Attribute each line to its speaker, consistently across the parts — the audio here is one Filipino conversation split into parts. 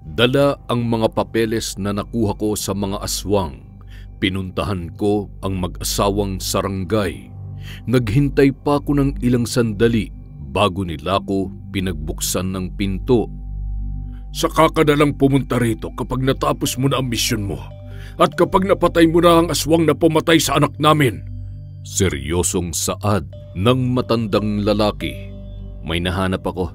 Speaker 1: Dala ang mga papeles na nakuha ko sa mga aswang. Pinuntahan ko ang mag-asawang sarangay. Naghintay pa ako ng ilang sandali bago nila ko pinagbuksan ng pinto.
Speaker 2: Saka ka na lang pumunta rito kapag natapos mo na ang misyon mo at kapag napatay mo na ang aswang na pumatay sa anak namin.
Speaker 1: Seryosong saad ng matandang lalaki. May nahanap ako.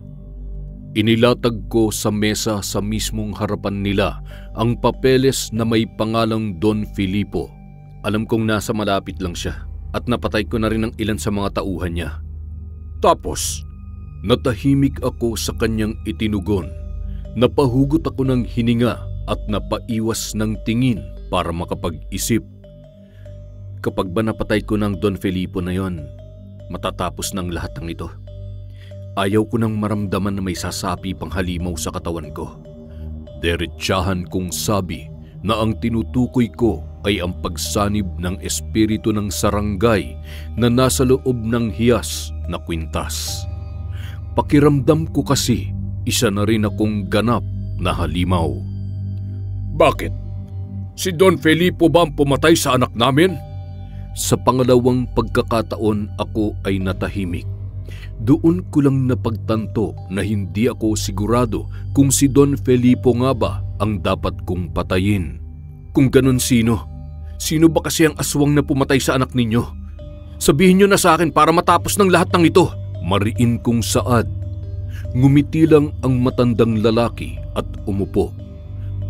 Speaker 1: Inilatag ko sa mesa sa mismong harapan nila ang papeles na may pangalang Don Filipo. Alam kong nasa malapit lang siya at napatay ko na rin ang ilan sa mga tauhan niya.
Speaker 2: Tapos,
Speaker 1: natahimik ako sa kanyang itinugon. Napahugot ako ng hininga at napaiwas ng tingin para makapag-isip. Kapag ba napatay ko ng Don Filipo na yon, matatapos ng lahat ng ito. Ayaw ko nang maramdaman na may sasapi pang halimaw sa katawan ko. Diretsahan kong sabi na ang tinutukoy ko ay ang pagsanib ng espiritu ng sarangay na nasa loob ng hiyas na kwintas. Pakiramdam ko kasi isa na rin akong ganap na halimaw.
Speaker 2: Bakit? Si Don Filipo ba ang pumatay sa anak namin?
Speaker 1: Sa pangalawang pagkakataon ako ay natahimik. Doon ko lang napagtanto na hindi ako sigurado kung si Don Filipo nga ba ang dapat kong patayin. Kung ganun, sino? Sino ba kasi ang aswang na pumatay sa anak ninyo? Sabihin nyo na sa akin para matapos ng lahat ng ito. Mariin kong saad. Ngumiti lang ang matandang lalaki at umupo.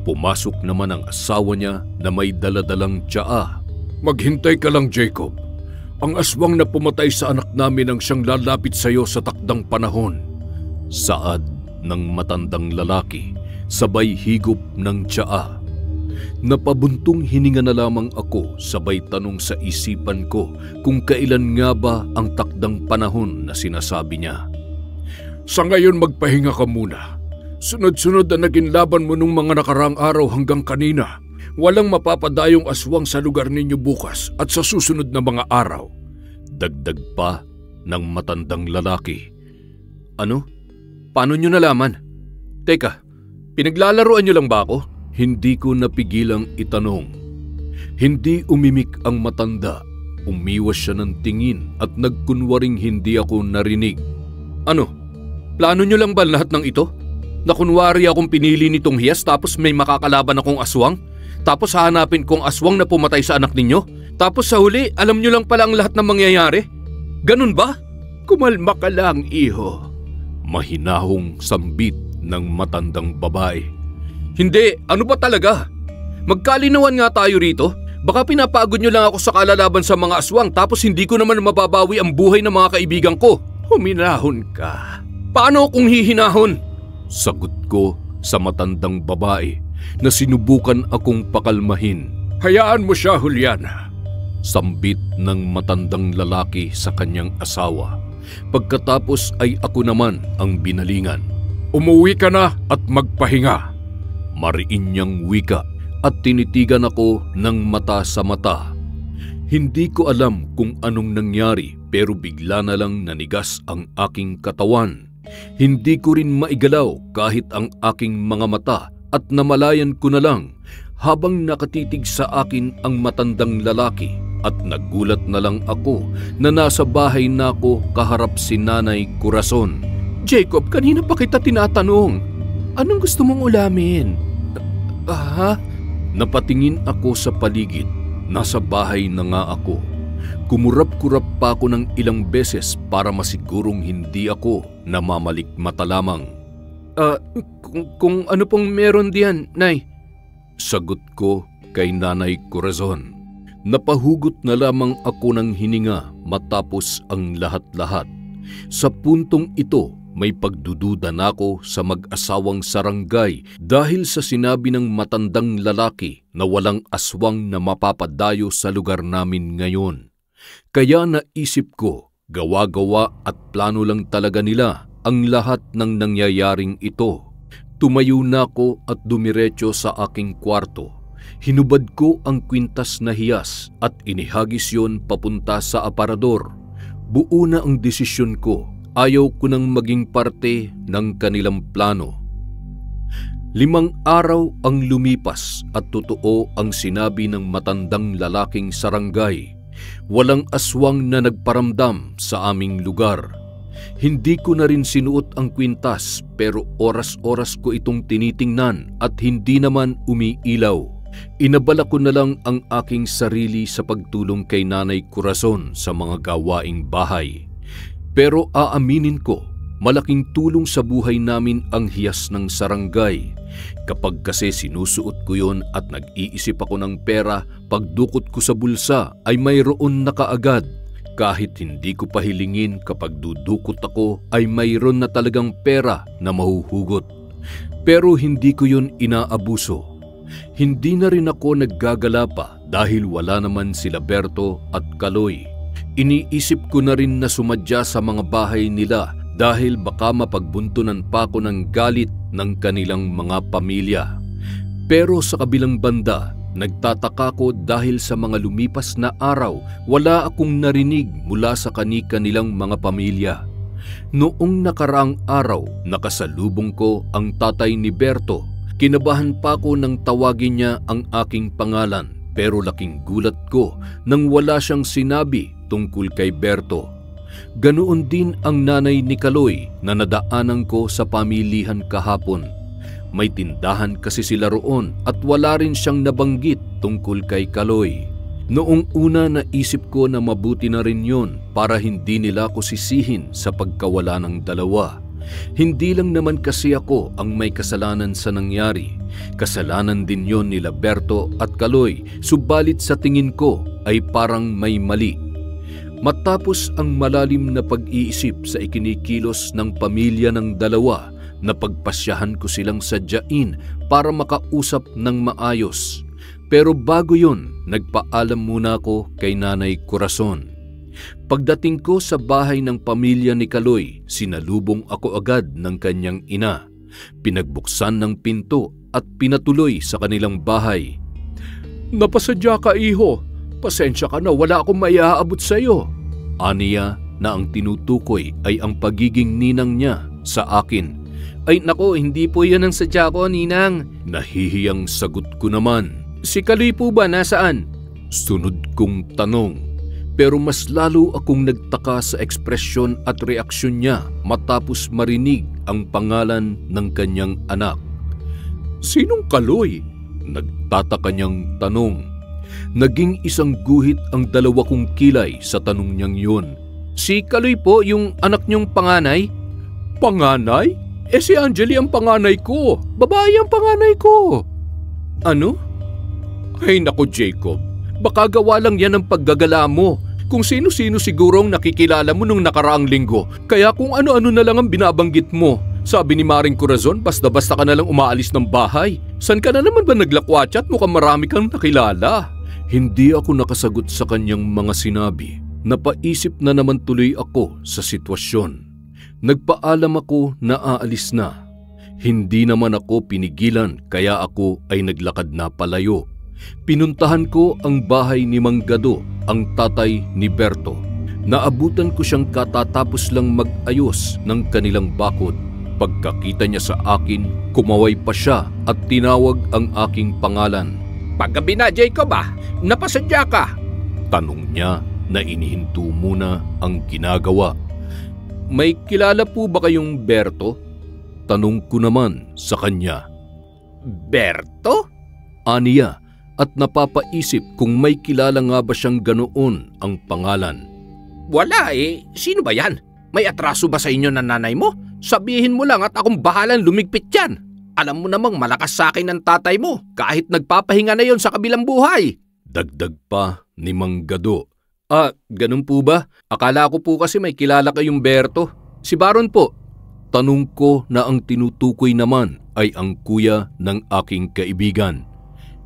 Speaker 1: Pumasok naman ang asawa niya na may daladalang tsaa.
Speaker 2: Maghintay ka lang, Jacob. Ang aswang na pumatay sa anak namin ang siyang lalapit sa iyo sa takdang panahon.
Speaker 1: Saad ng matandang lalaki, sabay higop ng tsaa. Napabuntong hininga na lamang ako, sabay tanong sa isipan ko kung kailan nga ba ang takdang panahon na sinasabi niya.
Speaker 2: Sa ngayon magpahinga ka muna. Sunod-sunod na naging laban mo nung mga nakaraang araw hanggang kanina. Walang mapapadayong aswang sa lugar ninyo bukas at sa susunod na mga araw.
Speaker 1: Dagdag pa ng matandang lalaki. Ano? Paano nyo nalaman? Teka, pinaglalaroan nyo lang ba ako? Hindi ko napigilang itanong. Hindi umimik ang matanda. Umiwas siya ng tingin at nagkunwaring hindi ako narinig. Ano? Plano nyo lang ba lahat ng ito? Na kunwari akong pinili nitong hiyas tapos may makakalaban akong aswang? Tapos hahanapin kong aswang na pumatay sa anak ninyo? Tapos sa huli, alam nyo lang pala ang lahat ng mangyayari? Ganun ba?
Speaker 2: Kumalma ka lang, iho.
Speaker 1: Mahinahong sambit ng matandang babae.
Speaker 2: Hindi, ano ba talaga? Magkalinawan nga tayo rito. Baka pinapagod nyo lang ako sa kalalaban sa mga aswang tapos hindi ko naman mababawi ang buhay ng mga kaibigan ko. Huminahon ka. Paano kung hihinahon?
Speaker 1: Sagot ko sa matandang babae na sinubukan akong pakalmahin.
Speaker 2: Hayaan mo siya, Juliana.
Speaker 1: Sambit ng matandang lalaki sa kanyang asawa. Pagkatapos ay ako naman ang binalingan.
Speaker 2: Umuwi ka na at magpahinga.
Speaker 1: Mariin niyang wika at tinitigan ako ng mata sa mata. Hindi ko alam kung anong nangyari pero bigla na lang nanigas ang aking katawan. Hindi ko rin maigalaw kahit ang aking mga mata at namalayan ko na lang habang nakatitig sa akin ang matandang lalaki at nagulat na lang ako na nasa bahay na ako kaharap si Nanay Corazon.
Speaker 2: Jacob, kanina pa kita tinatanong. Anong gusto mong ulamin?
Speaker 1: Napatingin ako sa paligid. Nasa bahay na nga ako. Kumurap-kurap pa ako ng ilang beses para masigurong hindi ako namamalikmata lamang.
Speaker 2: Kung ano pong meron diyan, Nay?
Speaker 1: Sagot ko kay Nanay Corazon. Napahugot na lamang ako ng hininga matapos ang lahat-lahat. Sa puntong ito, may pagdududa na ako sa mag-asawang sarangay dahil sa sinabi ng matandang lalaki na walang aswang na mapapadayo sa lugar namin ngayon. Kaya naisip ko, gawa-gawa at plano lang talaga nila ang lahat ng nangyayaring ito. Tumayo na ako at dumiretso sa aking kwarto. Hinubad ko ang kwintas na hiyas at inihagis yon papunta sa aparador. Buo na ang desisyon ko. Ayaw ko nang maging parte ng kanilang plano. 5 araw ang lumipas at totoo ang sinabi ng matandang lalaking sarangay. Walang aswang na nagparamdam sa aming lugar. Hindi ko na rin sinuot ang kwintas pero oras-oras ko itong tinitingnan at hindi naman umiilaw. Inabala ko na lang ang aking sarili sa pagtulong kay Nanay Corazon sa mga gawaing bahay. Pero aaminin ko, malaking tulong sa buhay namin ang hiyas ng sarangay. Kapag kasi sinusuot ko yon at nag-iisip ako ng pera, pagdukot ko sa bulsa ay mayroon na kaagad. Kahit hindi ko pahilingin, kapag dudukot ako ay mayroon na talagang pera na mahuhugot. Pero hindi ko yun inaabuso. Hindi na rin ako naggagala pa dahil wala naman sila Berto at Kaloy. Iniisip ko na rin na sumadya sa mga bahay nila dahil baka mapagbuntunan pa ako ng galit ng kanilang mga pamilya. Pero sa kabilang banda, nagtataka ko dahil sa mga lumipas na araw, wala akong narinig mula sa kani-kanilang mga pamilya. Noong nakaraang araw, nakasalubong ko ang tatay ni Berto. Kinabahan pa ako nang tawagin niya ang aking pangalan, pero laking gulat ko nang wala siyang sinabi tungkol kay Berto. Ganoon din ang nanay ni Kaloy na nadaanan ko sa pamilihan kahapon. May tindahan kasi sila roon at wala rin siyang nabanggit tungkol kay Kaloy. Noong una naisip ko na mabuti na rin yon para hindi nila ako sisihin sa pagkawala ng dalawa. Hindi lang naman kasi ako ang may kasalanan sa nangyari. Kasalanan din yon nila Berto at Kaloy, subalit sa tingin ko ay parang may mali. Matapos ang malalim na pag-iisip sa ikinikilos ng pamilya ng dalawa, napagpasyahan ko silang sadyain para makausap ng maayos. Pero bago yon, nagpaalam muna ako kay Nanay Corazon. Pagdating ko sa bahay ng pamilya ni Kaloy, sinalubong ako agad ng kanyang ina. Pinagbuksan ng pinto at pinatuloy sa kanilang bahay.
Speaker 2: Napasadya ka, iho. Pasensya ka na, wala akong maiaabot sa iyo.
Speaker 1: Aniya na ang tinutukoy ay ang pagiging ninang niya sa akin.
Speaker 2: Ay nako, hindi po yan ang sadya ko, ninang.
Speaker 1: Nahihiyang sagot ko naman.
Speaker 2: Si Kaloy po ba nasaan?
Speaker 1: Sunod kong tanong. Pero mas lalo akong nagtaka sa ekspresyon at reaksyon niya matapos marinig ang pangalan ng kanyang anak.
Speaker 2: Sinong Kaloy?
Speaker 1: Nagtataka niyang tanong. Naging isang guhit ang dalawa kong kilay sa tanong niyang yun.
Speaker 2: Si Kaloy po, yung anak niyong panganay? Panganay? Si Angeli ang panganay ko. Babae ang panganay ko. Ano? Ay nako, Jacob. Baka gawa lang yan ang paggagala mo. Kung sino-sino siguro ang nakikilala mo nung nakaraang linggo. Kaya kung ano-ano na lang ang binabanggit mo. Sabi ni Maring Corazon, basta-basta ka na lang umaalis ng bahay. San ka na naman ba naglakwatsa at mukhang marami kang nakilala?
Speaker 1: Hindi ako nakasagot sa kanyang mga sinabi. Napaisip na naman tuloy ako sa sitwasyon. Nagpaalam ako na aalis na. Hindi naman ako pinigilan kaya ako ay naglakad na palayo. Pinuntahan ko ang bahay ni Mang Gado, ang tatay ni Berto. Naabutan ko siyang katatapos lang mag-ayos ng kanilang bakod. Pagkakita niya sa akin, kumaway pa siya at tinawag ang aking pangalan.
Speaker 2: Paggabi na, Jacob ah. Napasadya ka.
Speaker 1: Tanong niya na inihinto muna ang ginagawa.
Speaker 2: May kilala po ba kayong Berto?
Speaker 1: Tanong ko naman sa kanya.
Speaker 2: Berto?
Speaker 1: Aniya at napapaisip kung may kilala nga ba siyang ganoon ang pangalan.
Speaker 2: Wala eh. Sino ba yan? May atraso ba sa inyo ng nanay mo? Sabihin mo lang at akong bahalang lumigpit yan. Alam mo namang malakas sa akin ng tatay mo kahit nagpapahinga na yon sa kabilang buhay.
Speaker 1: Dagdag pa ni Mang Gado.
Speaker 2: Ganun po ba? Akala ko po kasi may kilala kayong Berto. Si Baron po.
Speaker 1: Tanong ko na ang tinutukoy naman ay ang kuya ng aking kaibigan.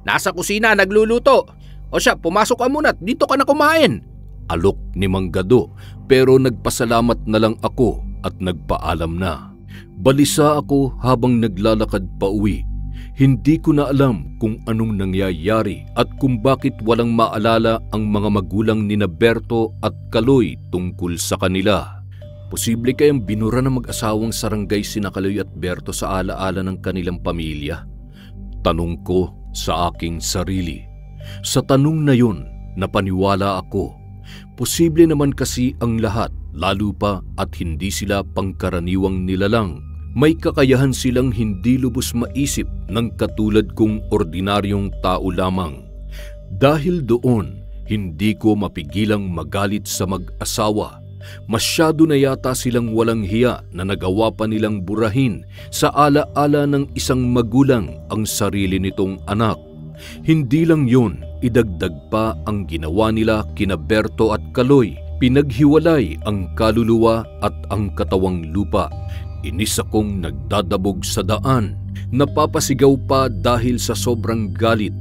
Speaker 2: Nasa kusina nagluluto. O siya, pumasok ka muna at dito ka na kumain.
Speaker 1: Alok ni Mang Gado pero nagpasalamat na lang ako at nagpaalam na. Balisa ako habang naglalakad pa uwi. Hindi ko na alam kung anong nangyayari at kung bakit walang maalala ang mga magulang ni Berto at Kaloy tungkol sa kanila. Posible kayang binura ng mag-asawang Sarangay sina Kaloy at Berto sa alaala ng kanilang pamilya? Tanong ko sa aking sarili. Sa tanong na yun, napaniwala ako. Posible naman kasi ang lahat, lalo pa at hindi sila pangkaraniwang nilalang. May kakayahan silang hindi lubos maisip ng katulad kong ordinaryong tao lamang. Dahil doon, hindi ko mapigilang magalit sa mag-asawa. Masyado na yata silang walang hiya na nagawa pa nilang burahin sa alaala ng isang magulang ang sarili nitong anak. Hindi lang yun, idagdag pa ang ginawa nila kina Berto at Kaloy. Pinaghiwalay ang kaluluwa at ang katawang lupa. Inis akong nagdadabog sa daan, napapasigaw pa dahil sa sobrang galit.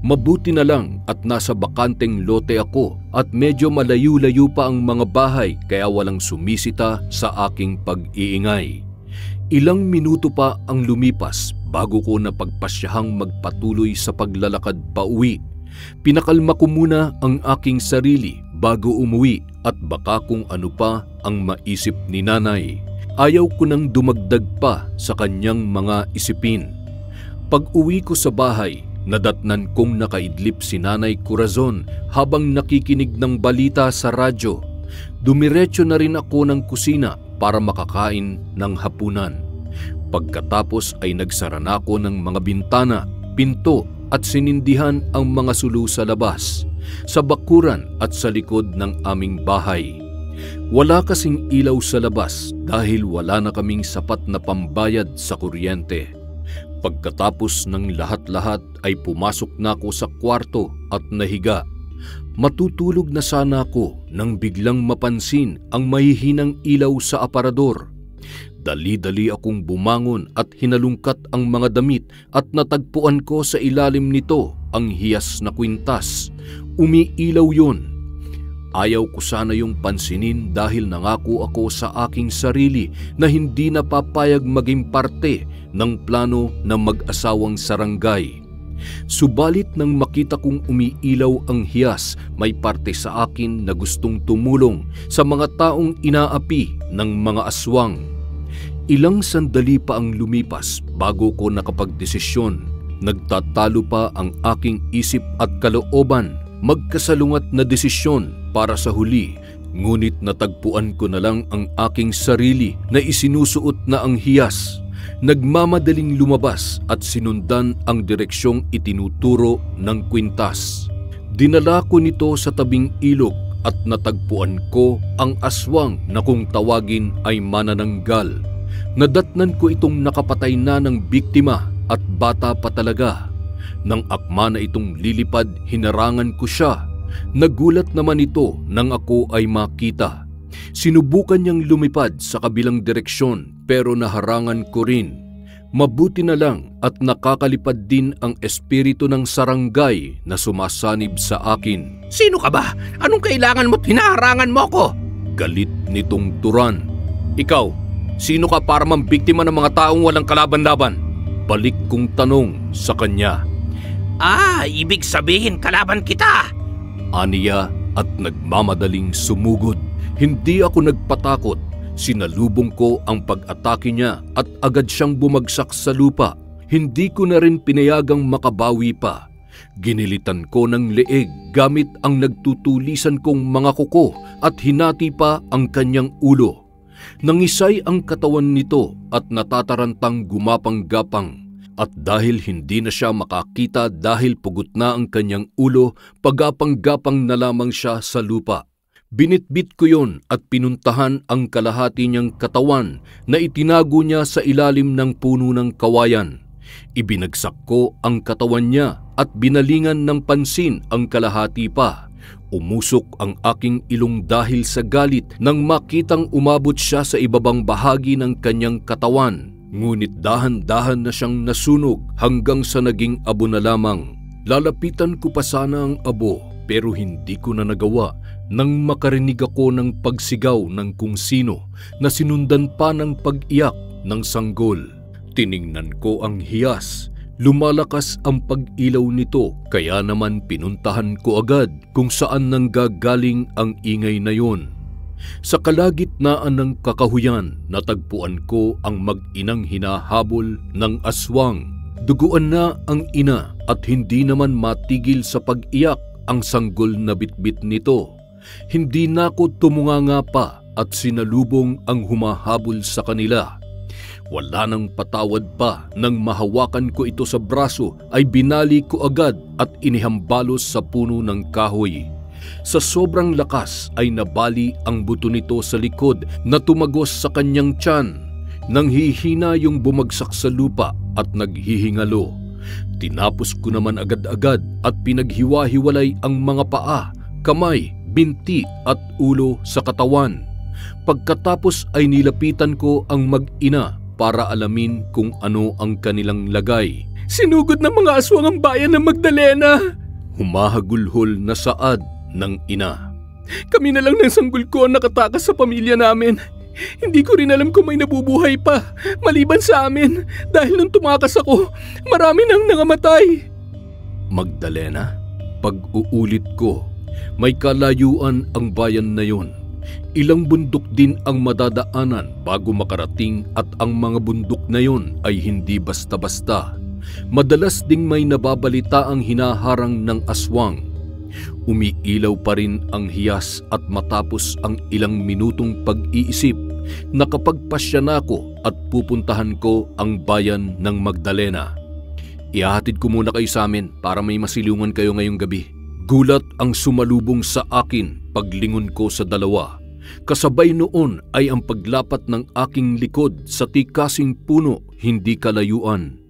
Speaker 1: Mabuti na lang at nasa bakanteng lote ako at medyo malayo-layo pa ang mga bahay kaya walang sumisita sa aking pag-iingay. Ilang minuto pa ang lumipas bago ko napagpasyahang magpatuloy sa paglalakad pauwi. Pinakalma ko muna ang aking sarili bago umuwi at baka kung ano pa ang maisip ni nanay. Ayaw ko nang dumagdag pa sa kanyang mga isipin. Pag-uwi ko sa bahay, nadatnan kong nakaidlip si Nanay Corazon habang nakikinig ng balita sa radyo. Dumiretso na rin ako ng kusina para makakain ng hapunan. Pagkatapos ay nagsara na ako ng mga bintana, pinto at sinindihan ang mga sulu sa labas, sa bakuran at sa likod ng aming bahay. Wala kasing ilaw sa labas dahil wala na kaming sapat na pambayad sa kuryente. Pagkatapos ng lahat-lahat ay pumasok na ako sa kwarto at nahiga. Matutulog na sana ako nang biglang mapansin ang mahihinang ilaw sa aparador. Dali-dali akong bumangon at hinalungkat ang mga damit at natagpuan ko sa ilalim nito ang hiyas na kwintas. Umiilaw yun. Ayaw ko sana yung pansinin dahil nangako ako sa aking sarili na hindi na papayag maging parte ng plano ng mag-asawang Sarangay. Subalit nang makita kong umiilaw ang hiyas, may parte sa akin na gustong tumulong sa mga taong inaapi ng mga aswang. Ilang sandali pa ang lumipas bago ko nakapagdesisyon. Nagtatalo pa ang aking isip at kalooban. Magkasalungat na desisyon para sa huli, ngunit natagpuan ko na lang ang aking sarili na isinusuot na ang hiyas. Nagmamadaling lumabas at sinundan ang direksyong itinuturo ng kwintas. Dinala ko nito sa tabing ilog at natagpuan ko ang aswang na kung tawagin ay manananggal. Nadatnan ko itong nakapatay na ng biktima at bata pa talaga. Nang akma na itong lilipad, hinarangan ko siya. Nagulat naman ito nang ako ay makita. Sinubukan niyang lumipad sa kabilang direksyon pero naharangan ko rin. Mabuti na lang at nakakalipad din ang espiritu ng Sarangay na sumasanib sa akin.
Speaker 2: Sino ka ba? Anong kailangan mo't hinaharangan mo ako?
Speaker 1: Galit nitong turan.
Speaker 2: Ikaw, sino ka para mambiktima ng mga taong walang kalaban-laban?
Speaker 1: Balik kong tanong sa kanya.
Speaker 2: Ibig sabihin kalaban kita!
Speaker 1: Aniya at nagmamadaling sumugod. Hindi ako nagpatakot. Sinalubong ko ang pag-atake niya at agad siyang bumagsak sa lupa. Hindi ko na rin pinayagang makabawi pa. Ginilitan ko ng leeg gamit ang nagtutulisan kong mga kuko at hinati pa ang kanyang ulo. Nangisay ang katawan nito at natatarantang gumapang-gapang. At dahil hindi na siya makakita dahil pugot na ang kanyang ulo, pagapang-gapang na lamang siya sa lupa. Binitbit ko yon at pinuntahan ang kalahati niyang katawan na itinago niya sa ilalim ng puno ng kawayan. Ibinagsak ko ang katawan niya at binalingan ng pansin ang kalahati pa. Umusok ang aking ilong dahil sa galit nang makitang umabot siya sa ibabang bahagi ng kanyang katawan. Ngunit dahan-dahan na siyang nasunog hanggang sa naging abo na lamang. Lalapitan ko pa sana ang abo pero hindi ko na nagawa nang makarinig ako ng pagsigaw ng kung sino na sinundan pa ng pag-iyak ng sanggol. Tiningnan ko ang hiyas. Lumalakas ang pag-ilaw nito kaya naman pinuntahan ko agad kung saan nanggagaling ang ingay na yon. Sa kalagitnaan ng kakahuyan, natagpuan ko ang mag-inang hinahabol ng aswang. Duguan na ang ina at hindi naman matigil sa pag-iyak ang sanggol na bitbit nito. Hindi na ako tumunganga pa at sinalubong ang humahabol sa kanila. Wala nang patawad pa, nang mahawakan ko ito sa braso ay binali ko agad at inihambalos sa puno ng kahoy. Sa sobrang lakas ay nabali ang buto nito sa likod na tumagos sa kanyang tiyan. Nang hihina yung bumagsak sa lupa at naghihingalo. Tinapos ko naman agad-agad at pinaghiwa-hiwalay ang mga paa, kamay, binti at ulo sa katawan. Pagkatapos ay nilapitan ko ang mag-ina para alamin kung ano ang kanilang lagay.
Speaker 2: Sinugod ng mga aswang ang bayan ng Magdalena!
Speaker 1: Humahagulhol na saad ng ina.
Speaker 2: Kami na lang ng sanggol ko ang nakatakas sa pamilya namin. Hindi ko rin alam kung may nabubuhay pa, maliban sa amin. Dahil nung tumakas ako, marami nang nangamatay.
Speaker 1: Magdalena, pag-uulit ko, may kalayuan ang bayan na yon. Ilang bundok din ang madadaanan bago makarating at ang mga bundok na yon ay hindi basta-basta. Madalas ding may nababalita ang hinaharang ng aswang. Umiilaw pa rin ang hiyas at matapos ang ilang minutong pag-iisip, nakapagpasya na ako at pupuntahan ko ang bayan ng Magdalena. Ihahatid ko muna kayo sa amin para may masilungan kayo ngayong gabi. Gulat ang sumalubong sa akin paglingon ko sa dalawa. Kasabay noon ay ang paglapat ng aking likod sa tikasing puno hindi kalayuan.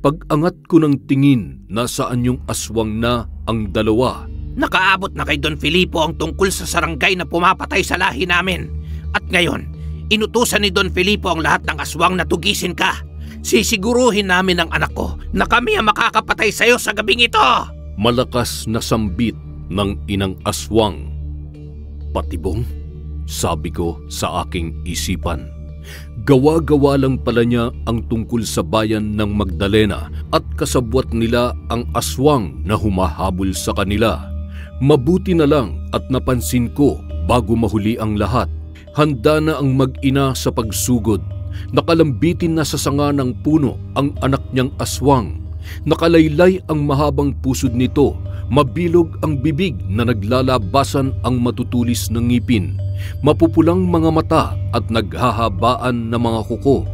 Speaker 1: Pag-angat ko ng tingin, nasaan yung aswang na ang dalawa.
Speaker 3: Nakaabot na kay Don Filipo ang tungkol sa sarangay na pumapatay sa lahi namin. At ngayon, inutusan ni Don Filipo ang lahat ng aswang na tugisin ka. Sisiguruhin namin ang anak ko na kami ang makakapatay sa'yo sa gabing ito.
Speaker 1: Malakas na sambit ng inang aswang. Patibong? Sabi ko sa aking isipan. Gawa-gawa lang pala niya ang tungkol sa bayan ng Magdalena at kasabwat nila ang aswang na humahabol sa kanila. Mabuti na lang at napansin ko bago mahuli ang lahat. Handa na ang mag-ina sa pagsugod. Nakalambitin na sa sanga ng puno ang anak niyang aswang. Nakalaylay ang mahabang pusod nito. Mabilog ang bibig na naglalabasan ang matutulis ng ngipin. Mapupulang mga mata at naghahabaan na mga kuko.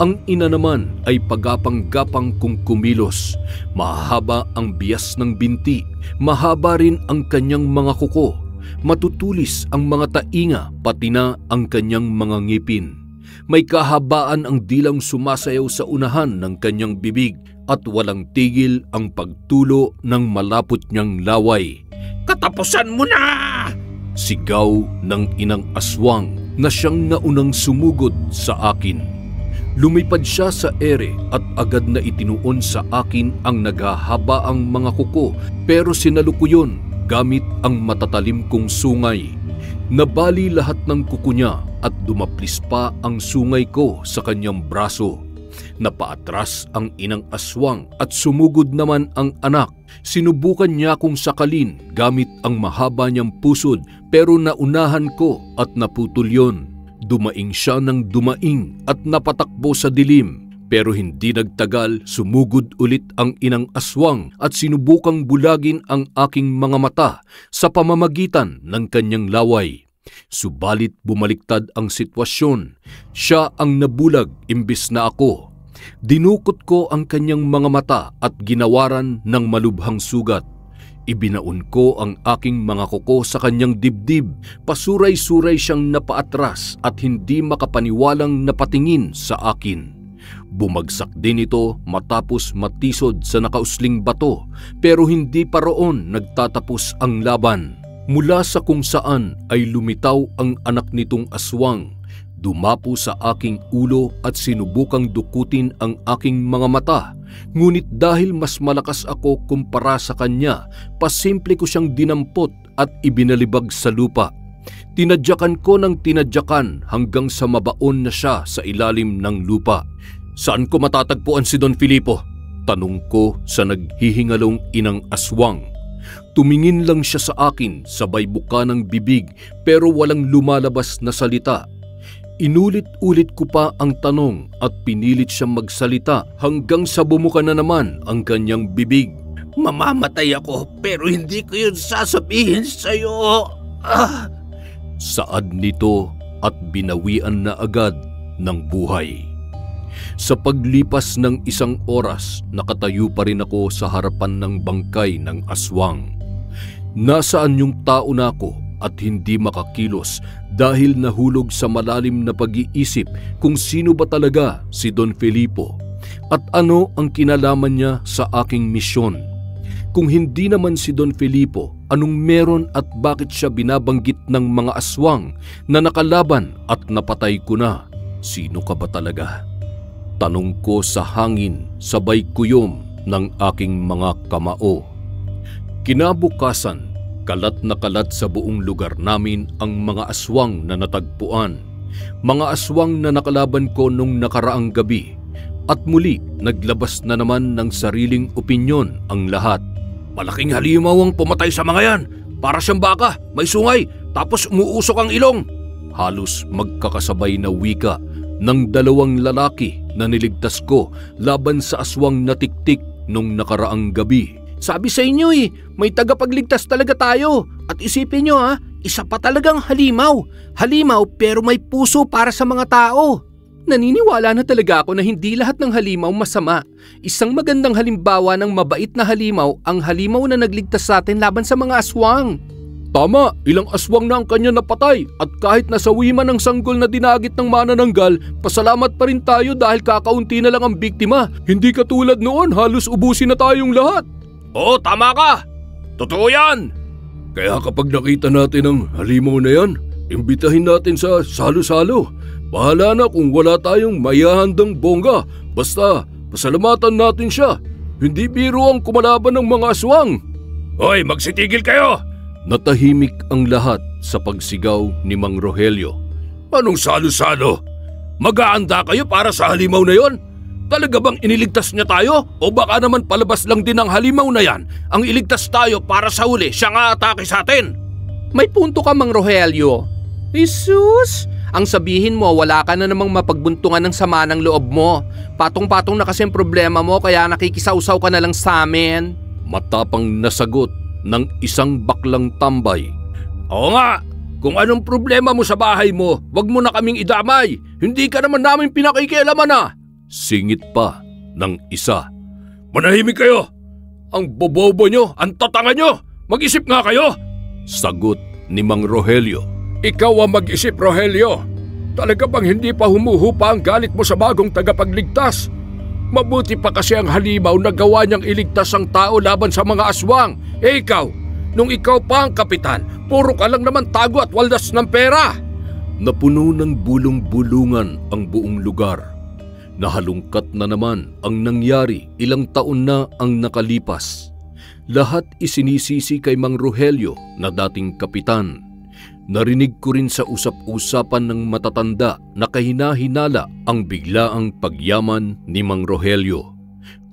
Speaker 1: Ang ina naman ay pagapang-gapang kung kumilos. Mahaba ang bias ng binti. Mahaba rin ang kanyang mga kuko. Matutulis ang mga tainga pati na ang kanyang mga ngipin. May kahabaan ang dilang sumasayaw sa unahan ng kanyang bibig at walang tigil ang pagtulo ng malapot niyang laway.
Speaker 3: Katapusan mo na!
Speaker 1: Sigaw ng inang aswang na siyang naunang sumugod sa akin. Lumipad siya sa ere at agad na itinuon sa akin ang naghahabaang mga kuko pero sinalo ko yun gamit ang matatalim kong sungay. Nabali lahat ng kuko niya at dumaplis pa ang sungay ko sa kanyang braso. Napaatras ang inang aswang at sumugod naman ang anak. Sinubukan niya akong sakalin gamit ang mahaba niyang pusod pero naunahan ko at naputol yon. Dumaing siya ng dumaing at napatakbo sa dilim. Pero hindi nagtagal, sumugod ulit ang inang aswang at sinubukang bulagin ang aking mga mata sa pamamagitan ng kanyang laway. Subalit bumaliktad ang sitwasyon. Siya ang nabulag imbis na ako. Dinukot ko ang kanyang mga mata at ginawaran ng malubhang sugat. Ibinaon ko ang aking mga kuko sa kanyang dibdib. Pasuray-suray siyang napaatras at hindi makapaniwalang napatingin sa akin. Bumagsak din ito matapos matisod sa nakausling bato pero hindi pa roon nagtatapos ang laban. Mula sa kung saan ay lumitaw ang anak nitong aswang. Dumapo sa aking ulo at sinubukang dukutin ang aking mga mata. Ngunit dahil mas malakas ako kumpara sa kanya, pasimple ko siyang dinampot at ibinalibag sa lupa. Tinadyakan ko ng tinadyakan hanggang sa mabaon na siya sa ilalim ng lupa. Saan ko matatagpuan si Don Filipo? Tanong ko sa naghihingalong inang aswang. Tumingin lang siya sa akin sabay buka ng bibig pero walang lumalabas na salita. Inulit-ulit ko pa ang tanong at pinilit siyang magsalita hanggang sa bumuka na naman ang kanyang bibig.
Speaker 3: Mamamatay ako pero hindi ko yun sasabihin sa'yo.
Speaker 1: Saad nito at binawian na agad ng buhay. Sa paglipas ng 1 oras, nakatayo pa rin ako sa harapan ng bangkay ng aswang. Nasaan yung tao na ako at hindi makakilos dahil nahulog sa malalim na pag-iisip kung sino ba talaga si Don Filipo at ano ang kinalaman niya sa aking misyon. Kung hindi naman si Don Filipo, anong meron at bakit siya binabanggit ng mga aswang na nakalaban at napatay ko na? Sino ka ba talaga? Tanong ko sa hangin sabay kuyom ng aking mga kamao. Kinabukasan, kalat na kalat sa buong lugar namin ang mga aswang na natagpuan. Mga aswang na nakalaban ko nung nakaraang gabi. At muli, naglabas na naman ng sariling opinyon ang lahat.
Speaker 2: Malaking halimaw ang pumatay sa mga yan. Para siyang baka, may sungay, tapos umuusok ang ilong.
Speaker 1: Halos magkakasabay na wika ng 2 lalaki na niligtas ko laban sa aswang na tiktik nung nakaraang gabi.
Speaker 3: Sabi sa inyo may tagapagligtas talaga tayo. At isipin nyo isa pa talagang halimaw. Halimaw pero may puso para sa mga tao. Naniniwala na talaga ako na hindi lahat ng halimaw masama. Isang magandang halimbawa ng mabait na halimaw ang halimaw na nagligtas sa atin laban sa mga aswang.
Speaker 1: Tama, ilang aswang na ang kanya napatay at kahit nasawi man ang sanggol na dinagit ng manananggal, pasalamat pa rin tayo dahil kakaunti na lang ang biktima. Hindi katulad noon, halos ubusin na tayong lahat.
Speaker 2: Oo, tama ka. Totoo yan.
Speaker 1: Kaya kapag nakita natin ang halimaw na yan, imbitahin natin sa salo-salo. Bahala na kung wala tayong mayahandang bongga. Basta, pasalamatan natin siya. Hindi biro ang kumalaban ng mga aswang.
Speaker 2: Hoy, magsitigil kayo!
Speaker 1: Natahimik ang lahat sa pagsigaw ni Mang Rogelio.
Speaker 2: Anong salo-salo? Mag-aanda kayo para sa halimaw na yon? Talaga bang iniligtas niya tayo? O baka naman palabas lang din ang halimaw na yan? Ang iligtas tayo para sa huli, siya nga atake sa atin.
Speaker 3: May punto ka, Mang Rogelio. Jesus! Ang sabihin mo, wala ka na namang mapagbuntungan ng sama ng loob mo. Patong-patong na kasi ang problema mo kaya nakikisawsaw ka na lang sa amin.
Speaker 1: Matapang nasagot ng isang baklang tambay.
Speaker 2: Oo nga, kung anong problema mo sa bahay mo, wag mo na kaming idamay. Hindi ka naman namin pinakikialaman .
Speaker 1: Singit pa ng isa.
Speaker 2: Manahimik kayo! Ang bobobo nyo, ang tatanga nyo! Mag-isip nga kayo!
Speaker 1: Sagot ni Mang Rogelio.
Speaker 2: Ikaw ang mag-isip, Rogelio. Talaga bang hindi pa humuhupa ang galit mo sa bagong tagapagligtas? Mabuti pa kasi ang halimaw na gawa niyang iligtas ang tao laban sa mga aswang. Ikaw, nung ikaw pa ang kapitan, puro ka lang naman tago at waldas ng pera.
Speaker 1: Napuno ng bulong-bulungan ang buong lugar. Nahalungkat na naman ang nangyari, ilang taon na ang nakalipas. Lahat isinisisi kay Mang Rogelio na dating kapitan. Narinig ko rin sa usap-usapan ng matatanda na kahina-hinala ang biglaang pagyaman ni Mang Rogelio.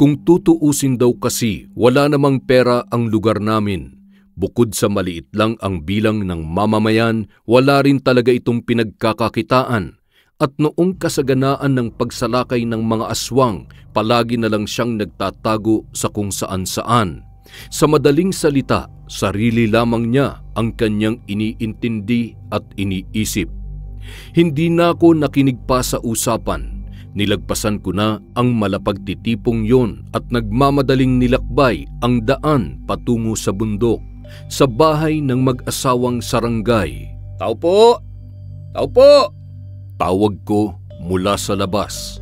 Speaker 1: Kung tutuusin daw kasi, wala namang pera ang lugar namin. Bukod sa maliit lang ang bilang ng mamamayan, wala rin talaga itong pinagkakakitaan. At noong kasaganaan ng pagsalakay ng mga aswang, palagi na lang siyang nagtatago sa kung saan-saan. Sa madaling salita, sarili lamang niya ang kanyang iniintindi at iniisip. Hindi na ako nakinig pa sa usapan. Nilagpasan ko na ang malapagtitipong yon at nagmamadaling nilakbay ang daan patungo sa bundok, sa bahay ng mag-asawang sarangay.
Speaker 2: Tao po! Tao po!
Speaker 1: Tawag ko mula sa labas.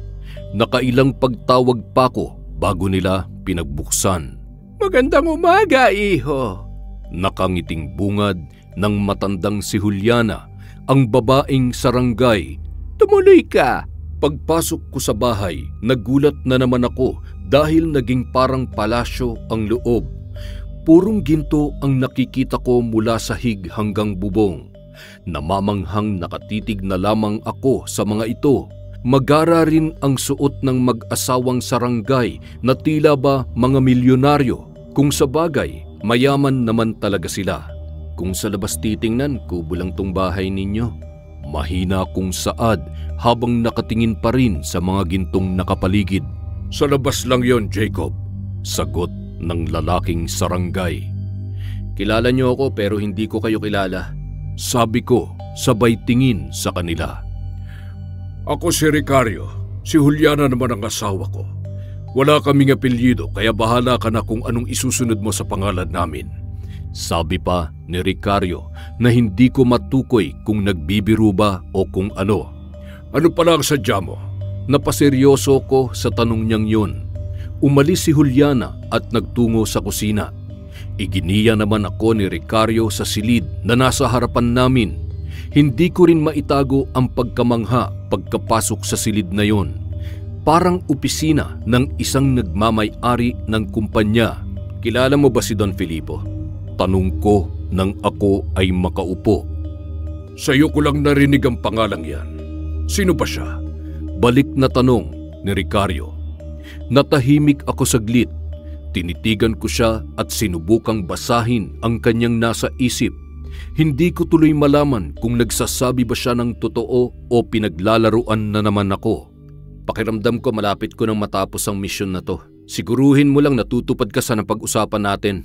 Speaker 1: Nakailang pagtawag pa ko bago nila pinagbuksan.
Speaker 3: Magandang umaga, iho.
Speaker 1: Nakangiting bungad ng matandang si Juliana, ang babaeng sarangay.
Speaker 3: Tumuloy ka.
Speaker 1: Pagpasok ko sa bahay, nagulat na naman ako dahil naging parang palasyo ang loob. Purong ginto ang nakikita ko mula sahig hanggang bubong. Namamanghang nakatitig na lamang ako sa mga ito. Magara rin ang suot ng mag-asawang sarangay na tila ba mga milyonaryo. Kung sa bagay, Mayaman naman talaga sila. Kung sa labas titingnan, kubo lang tong bahay ninyo. Mahina kong saad habang nakatingin pa rin sa mga gintong nakapaligid.
Speaker 2: Sa labas lang yon, Jacob.
Speaker 1: Sagot ng lalaking sarangay. Kilala niyo ako pero hindi ko kayo kilala. Sabi ko, sabay tingin sa kanila.
Speaker 2: Ako si Ricario. Si Juliana naman ang asawa ko. Wala kaming apelyido kaya bahala ka na kung anong isusunod mo sa pangalan namin.
Speaker 1: Sabi pa ni Ricario na hindi ko matukoy kung nagbibiro ba o kung ano.
Speaker 2: Ano pala ang sadya mo?
Speaker 1: Napaseryoso ko sa tanong niyang yun. Umalis si Juliana at nagtungo sa kusina. Iginiya naman ako ni Ricario sa silid na nasa harapan namin. Hindi ko rin maitago ang pagkamangha pagkapasok sa silid na yon. Parang opisina ng isang nagmamay-ari ng kumpanya. Kilala mo ba si Don Filipo? Tanong ko nang ako ay makaupo.
Speaker 2: Sa'yo ko lang narinig ang pangalang yan. Sino ba siya?
Speaker 1: Balik na tanong ni Ricario. Natahimik ako saglit. Tinitigan ko siya at sinubukang basahin ang kanyang nasa isip. Hindi ko tuloy malaman kung nagsasabi ba siya ng totoo o pinaglalaruan na naman ako. Pakiramdam ko malapit ko nang matapos ang misyon na to. Siguruhin mo lang natutupad ka sa napag-usapan natin.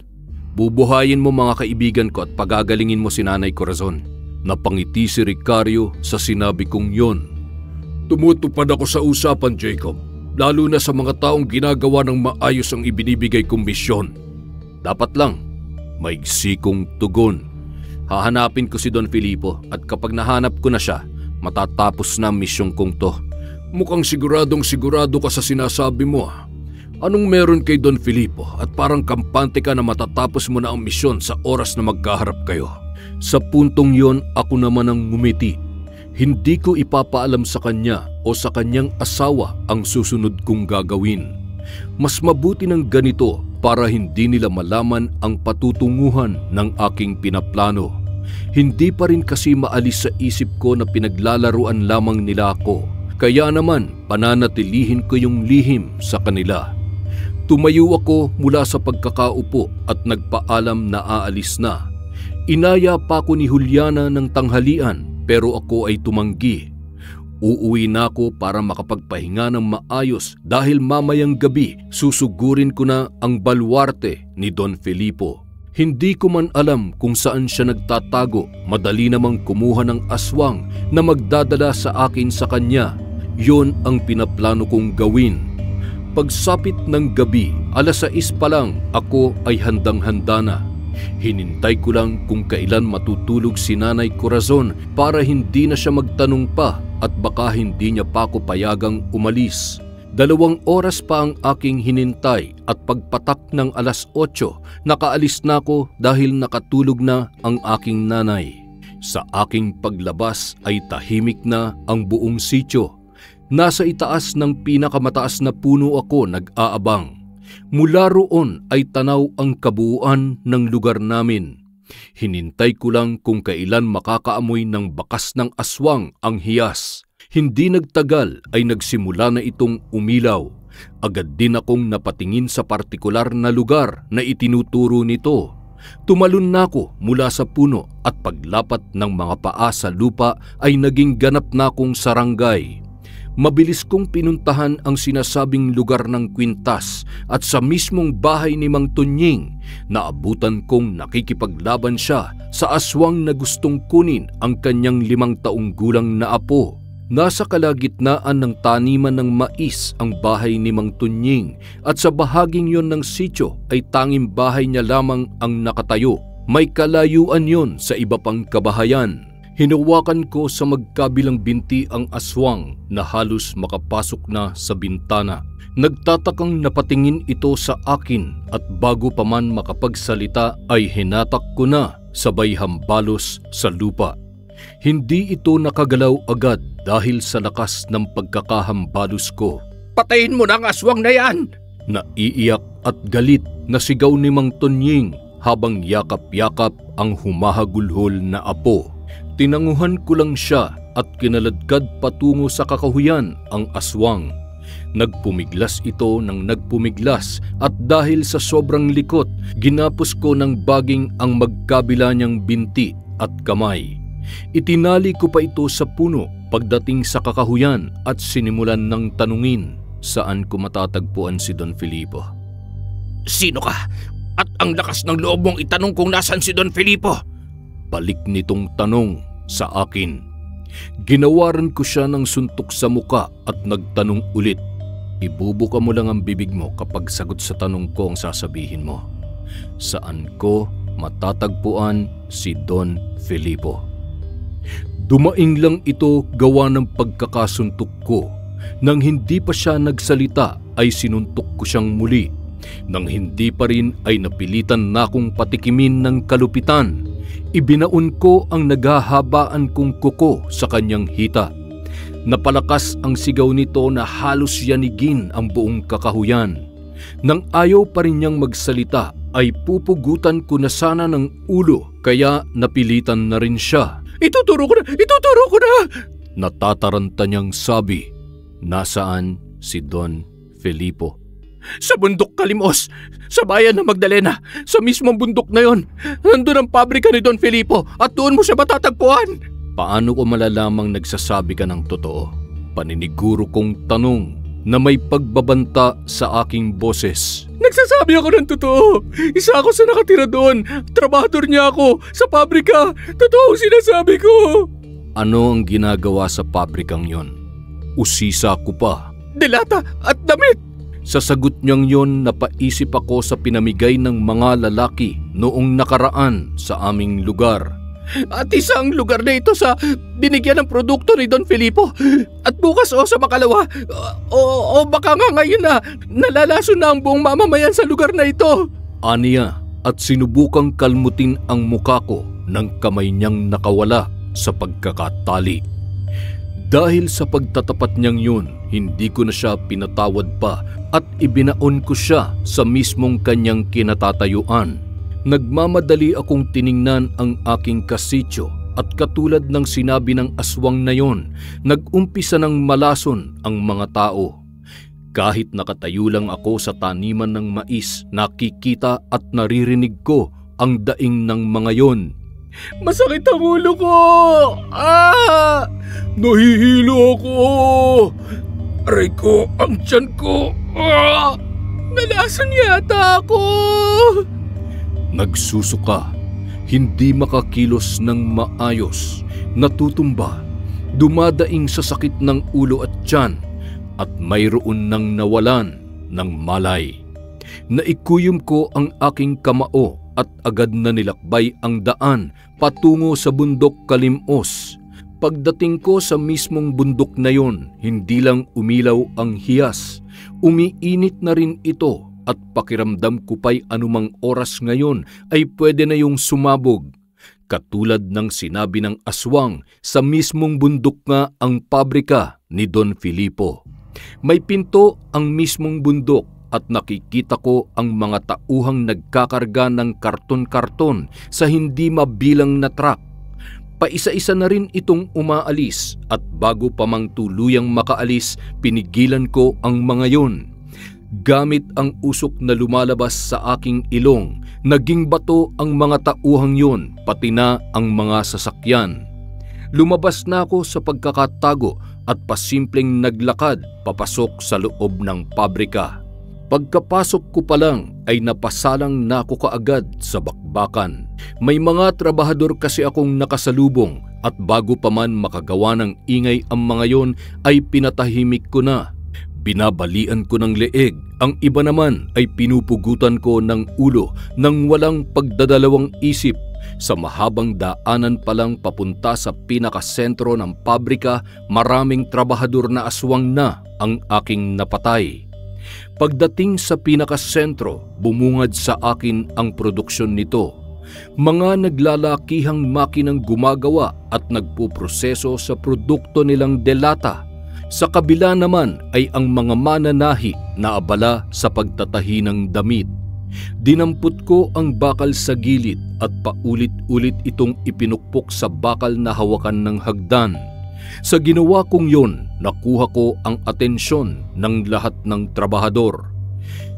Speaker 1: Bubuhayin mo mga kaibigan ko at pagagalingin mo si Nanay Corazon. Napangiti si Ricario sa sinabi kong yon.
Speaker 2: Tumutupad ako sa usapan, Jacob. Lalo na sa mga taong ginagawa ng maayos ang ibinibigay kong misyon.
Speaker 1: Dapat lang, maigsi kong tugon. Hahanapin ko si Don Filipo at kapag nahanap ko na siya, matatapos na ang misyon kong to.
Speaker 2: Mukhang siguradong sigurado ka sa sinasabi mo. Anong meron kay Don Filipo at parang kampante ka na matatapos mo na ang misyon sa oras na magkaharap kayo?
Speaker 1: Sa puntong yon ako naman ang ngumiti. Hindi ko ipapaalam sa kanya o sa kanyang asawa ang susunod kong gagawin. Mas mabuti ng ganito para hindi nila malaman ang patutunguhan ng aking pinaplano. Hindi pa rin kasi maalis sa isip ko na pinaglalaruan lamang nila ako. Kaya naman pananatilihin ko yung lihim sa kanila. Tumayo ako mula sa pagkakaupo at nagpaalam na aalis na. Inaya pa ako ni Juliana ng tanghalian pero ako ay tumanggi. Uuwi na ako para makapagpahinga ng maayos dahil mamayang gabi susugurin ko na ang baluarte ni Don Filipo. Hindi ko man alam kung saan siya nagtatago, madali namang kumuha ng aswang na magdadala sa akin sa kanya. Yon ang pinaplano kong gawin. Pagsapit ng gabi, 6:00 pa lang ako ay handang-handa na. Hinintay ko lang kung kailan matutulog si Nanay Corazon para hindi na siya magtanong pa at baka hindi niya pa ako payagang umalis. 2 oras pa ang aking hinintay at pagpatak ng 8:00, nakaalis na ako dahil nakatulog na ang aking nanay. Sa aking paglabas ay tahimik na ang buong sitio. Nasa itaas ng pinakamataas na puno ako nag-aabang. Mula roon ay tanaw ang kabuuan ng lugar namin. Hinintay ko lang kung kailan makakaamoy ng bakas ng aswang ang hiyas. Hindi nagtagal ay nagsimula na itong umilaw. Agad din akong napatingin sa partikular na lugar na itinuturo nito. Tumalon na ako mula sa puno at paglapat ng mga paa sa lupa ay naging ganap na akong sarangay. Mabilis kong pinuntahan ang sinasabing lugar ng kwintas at sa mismong bahay ni Mang Tunying, naabutan kong nakikipaglaban siya sa aswang na gustong kunin ang kanyang 5 taong gulang na apo. Nasa kalagitnaan ng taniman ng mais ang bahay ni Mang Tunying at sa bahaging yon ng sityo ay tanging bahay niya lamang ang nakatayo. May kalayuan yon sa iba pang kabahayan. Hinawakan ko sa magkabilang binti ang aswang na halos makapasok na sa bintana. Nagtatakang napatingin ito sa akin at bago pa man makapagsalita ay hinatak ko na sabay hambalos sa lupa. Hindi ito nakagalaw agad dahil sa lakas ng pagkakahambalos ko.
Speaker 3: Patayin mo na ang aswang na yan!
Speaker 1: Naiiyak at galit na sigaw ni Mang Tunying habang yakap-yakap ang humahagulhol na apo. Tinanguhan ko lang siya at kinaladkad patungo sa kakahuyan ang aswang. Nagpumiglas ito ng nagpumiglas at dahil sa sobrang likot, ginapos ko ng baging ang magkabila niyang binti at kamay. Itinali ko pa ito sa puno pagdating sa kakahuyan at sinimulan ng tanungin saan ko matatagpuan si Don Filipo.
Speaker 3: Sino ka? At ang lakas ng loob mong itanong kung nasaan si Don Filipo?
Speaker 1: Balik nitong tanong sa akin. Ginawaran ko siya ng suntok sa muka at nagtanong ulit. Ibubuka mo lang ang bibig mo kapag sagot sa tanong ko ang sasabihin mo. Saan ko matatagpuan si Don Filipo? Dumaing lang ito gawa ng pagkakasuntok ko. Nang hindi pa siya nagsalita ay sinuntok ko siyang muli. Nang hindi pa rin ay napilitan na akong patikimin ng kalupitan. Ibinaon ko ang naghahabaan kong kuko sa kanyang hita. Napalakas ang sigaw nito na halos yanigin ang buong kakahuyan. Nang ayaw pa rin niyang magsalita ay pupugutan ko na sana ng ulo kaya napilitan na rin siya.
Speaker 2: Ituturo ko na! Ituturo ko na!
Speaker 1: Natataranta niyang sabi. Nasaan si Don Filipo?
Speaker 2: Sa bundok Kalimos, sa bayan ng Magdalena, sa mismong bundok na yon. Nandun ang pabrika ni Don Filipo at doon mo siya matatagpuan.
Speaker 1: Paano ko malalamang nagsasabi ka ng totoo? Paniniguro kong tanong na may pagbabanta sa aking boses.
Speaker 2: Nagsasabi ako ng totoo. Isa ako sa nakatira doon. Trabahador niya ako sa pabrika. Totoo ang sinasabi ko.
Speaker 1: Ano ang ginagawa sa pabrikang yon? Usisa ko pa.
Speaker 2: Delata at damit.
Speaker 1: Sa sagot niyang yon, napaisip ako sa pinamigay ng mga lalaki noong nakaraan sa aming lugar.
Speaker 2: At isang lugar na ito sa binigyan ng produkto ni Don Filipo. At bukas o sa makalawa, o baka nga ngayon na nalalason na ang buong mamamayan sa lugar na ito.
Speaker 1: Aniya at sinubukang kalmutin ang muka ko ng kamay niyang nakawala sa pagkakatali. Dahil sa pagtatapat niyang yun, hindi ko na siya pinatawad pa at ibinaon ko siya sa mismong kanyang kinatatayuan. Nagmamadali akong tiningnan ang aking kasityo at katulad ng sinabi ng aswang na yon, nag-umpisa ng malason ang mga tao. Kahit nakatayo lang ako sa taniman ng mais, nakikita at naririnig ko ang daing ng mga yon.
Speaker 2: Masakit ang ulo ko! Nahihilo ako! Aray ko, ang tiyan ko! Nalason yata ako!
Speaker 1: Nagsusuka, hindi makakilos ng maayos, natutumba, dumadaing sa sakit ng ulo at tiyan, at mayroon nang nawalan ng malay. Naikuyom ko ang aking kamao at agad na nilakbay ang daan patungo sa bundok Kalimos. Pagdating ko sa mismong bundok na yon, hindi lang umilaw ang hiyas, umiinit na rin ito at pakiramdam ko pa'y anumang oras ngayon ay pwede na yung sumabog. Katulad ng sinabi ng aswang, sa mismong bundok nga ang pabrika ni Don Filipo. May pinto ang mismong bundok at nakikita ko ang mga tauhang nagkakarga ng karton-karton sa hindi mabilang na truck. Paisa-isa na rin itong umaalis at bago pa mang tuluyang makaalis, pinigilan ko ang mga yon. Gamit ang usok na lumalabas sa aking ilong, naging bato ang mga tauhang yon, pati na ang mga sasakyan. Lumabas na ako sa pagkakatago at pasimpleng naglakad papasok sa loob ng pabrika. Pagkapasok ko pa lang ay napasalang na ako kaagad sa bakbakan. May mga trabahador kasi akong nakasalubong at bago pa man makagawa ng ingay ang mga yon ay pinatahimik ko na. Binabalian ko ng leeg, ang iba naman ay pinupugutan ko ng ulo nang walang pagdadalawang isip. Sa mahabang daanan pa lang papunta sa pinakasentro ng pabrika, maraming trabahador na aswang na ang aking napatay. Pagdating sa pinakasentro, bumungad sa akin ang produksyon nito. Mga naglalakihang makinang gumagawa at nagpuproseso sa produkto nilang delata. Sa kabila naman ay ang mga mananahi na abala sa pagtatahi ng damit. Dinampot ko ang bakal sa gilid at paulit-ulit itong ipinukpok sa bakal na hawakan ng hagdan. Sa ginawa kong yon, nakuha ko ang atensyon ng lahat ng trabahador.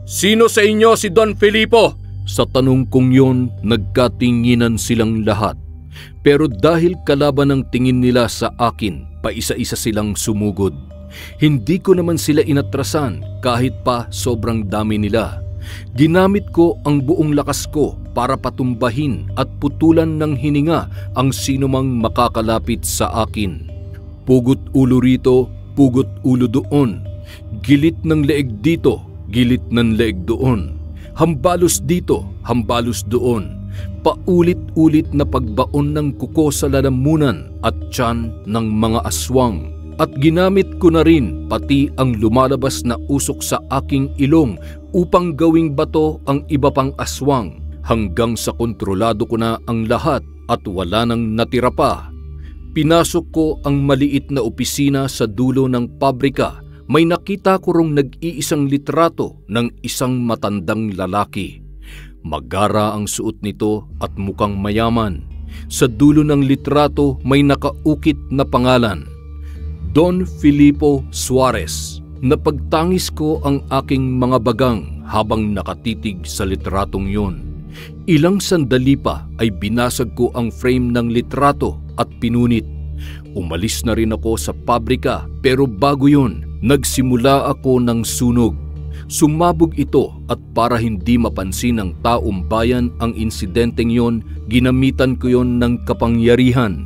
Speaker 2: Sino sa inyo si Don Filipo?
Speaker 1: Sa tanong kong yon, nagkatinginan silang lahat. Pero dahil kalaban ang tingin nila sa akin, paisa-isa silang sumugod. Hindi ko naman sila inatrasan kahit pa sobrang dami nila. Ginamit ko ang buong lakas ko para patumbahin at putulan ng hininga ang sinumang makakalapit sa akin. Pugot ulo rito, pugot ulo doon. Gilit ng leeg dito, gilit ng leeg doon. Hambalos dito, hambalos doon. Paulit-ulit na pagbaon ng kuko sa lalamunan at tiyan ng mga aswang. At ginamit ko na rin pati ang lumalabas na usok sa aking ilong upang gawing bato ang iba pang aswang, hanggang sa kontrolado ko na ang lahat at wala nang natira pa. Pinasok ko ang maliit na opisina sa dulo ng pabrika. May nakita ko rong nag-iisang litrato ng isang matandang lalaki. Magara ang suot nito at mukhang mayaman. Sa dulo ng litrato may nakaukit na pangalan, Don Filipo Suarez. Napagtangis ko ang aking mga bagang habang nakatitig sa litratong yon. Ilang sandali pa ay binasag ko ang frame ng litrato at pinunit. Umalis na rin ako sa pabrika, pero bago yon, nagsimula ako ng sunog. Sumabog ito at para hindi mapansin ng taong bayan ang insidenteng yon, ginamitan ko yon ng kapangyarihan.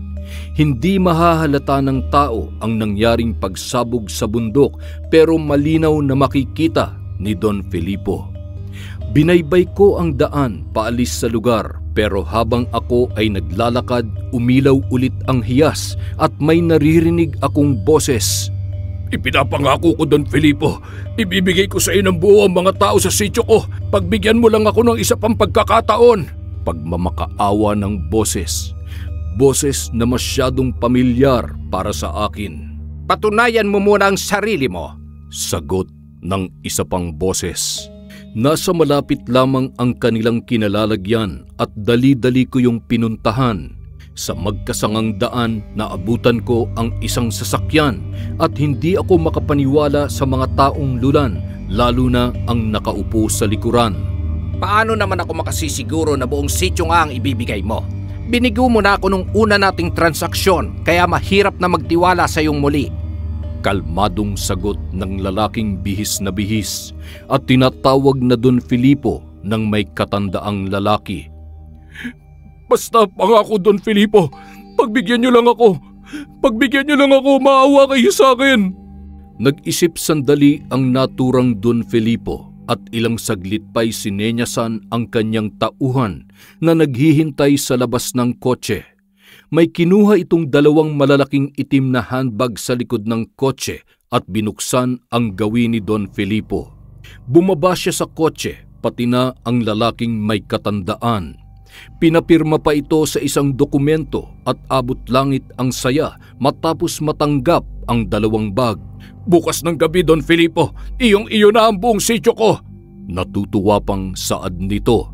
Speaker 1: Hindi mahahalata ng tao ang nangyaring pagsabog sa bundok, pero malinaw na makikita ni Don Filipo. Binaybay ko ang daan paalis sa lugar, pero habang ako ay naglalakad, umilaw ulit ang hiyas at may naririnig akong boses.
Speaker 2: Ipinapangako ko, Don Filipo, ibibigay ko sa iyo ng buo ang mga tao sa sityo ko. Pagbigyan mo lang ako ng isa pang pagkakataon.
Speaker 1: Pagmamakaawa ng boses. Boses na masyadong pamilyar para sa akin.
Speaker 3: Patunayan mo muna ang sarili mo.
Speaker 1: Sagot ng isa pang boses. Nasa malapit lamang ang kanilang kinalalagyan at dali-dali ko yung pinuntahan. Sa magkasangang daan, naabutan ko ang isang sasakyan at hindi ako makapaniwala sa mga taong lulan, lalo na ang nakaupo sa likuran.
Speaker 3: Paano naman ako makasisiguro na buong sityo nga ang ibibigay mo? Binigo mo na ako nung una nating transaksyon, kaya mahirap na magtiwala sa iyong muli.
Speaker 1: Kalmadong sagot ng lalaking bihis na bihis at tinatawag na Don Filipo ng may katandaang lalaki.
Speaker 2: Basta pangako, Don Filipo, pagbigyan niyo lang ako. Pagbigyan niyo lang ako, maawa kayo sa akin.
Speaker 1: Nag-isip sandali ang naturang Don Filipo at ilang saglit pa'y sinenyasan ang kanyang tauhan na naghihintay sa labas ng kotse. May kinuha itong dalawang malalaking itim na handbag sa likod ng kotse at binuksan ang gawin ni Don Filipo. Bumaba siya sa kotse, pati na ang lalaking may katandaan. Pinapirma pa ito sa isang dokumento at abot langit ang saya matapos matanggap ang dalawang bag.
Speaker 2: Bukas ng gabi, Don Filipo, iyong-iyo na ang buong sityo ko.
Speaker 1: Natutuwa pang saad nito.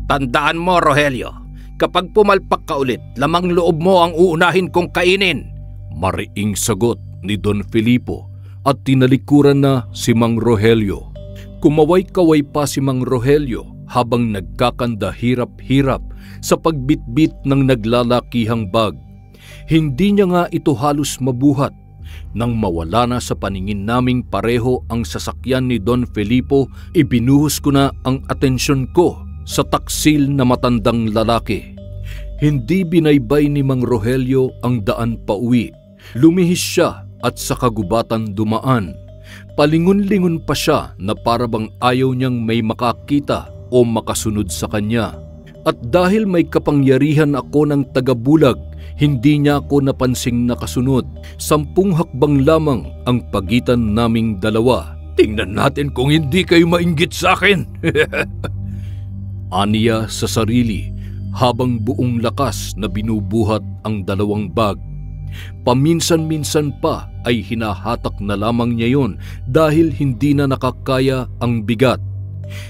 Speaker 3: Tandaan mo, Rogelio, kapag pumalpak ka ulit, lamang loob mo ang uunahin kong kainin.
Speaker 1: Mariing sagot ni Don Filipo at tinalikuran na si Mang Rogelio. Kumaway-kaway pa si Mang Rogelio habang nagkakanda hirap-hirap sa pagbitbit ng naglalakihang bag. Hindi niya nga ito halos mabuhat. Nang mawala na sa paningin naming pareho ang sasakyan ni Don Filipo, ibinuhos ko na ang atensyon ko sa taksil na matandang lalaki. Hindi binaybay ni Mang Rogelio ang daan pauwi. Lumihis siya at sa kagubatan dumaan. Palingon-lingon pa siya na parabang ayaw niyang may makakita o makasunod sa kanya. At dahil may kapangyarihan ako ng tagabulag, hindi niya ako napansing nakasunod. 10 hakbang lamang ang pagitan naming dalawa.
Speaker 2: Tingnan natin kung hindi kayo mainggit sa akin.
Speaker 1: Aniya sa sarili habang buong lakas na binubuhat ang dalawang bag. Paminsan-minsan pa ay hinahatak na lamang niya yon dahil hindi na nakakaya ang bigat.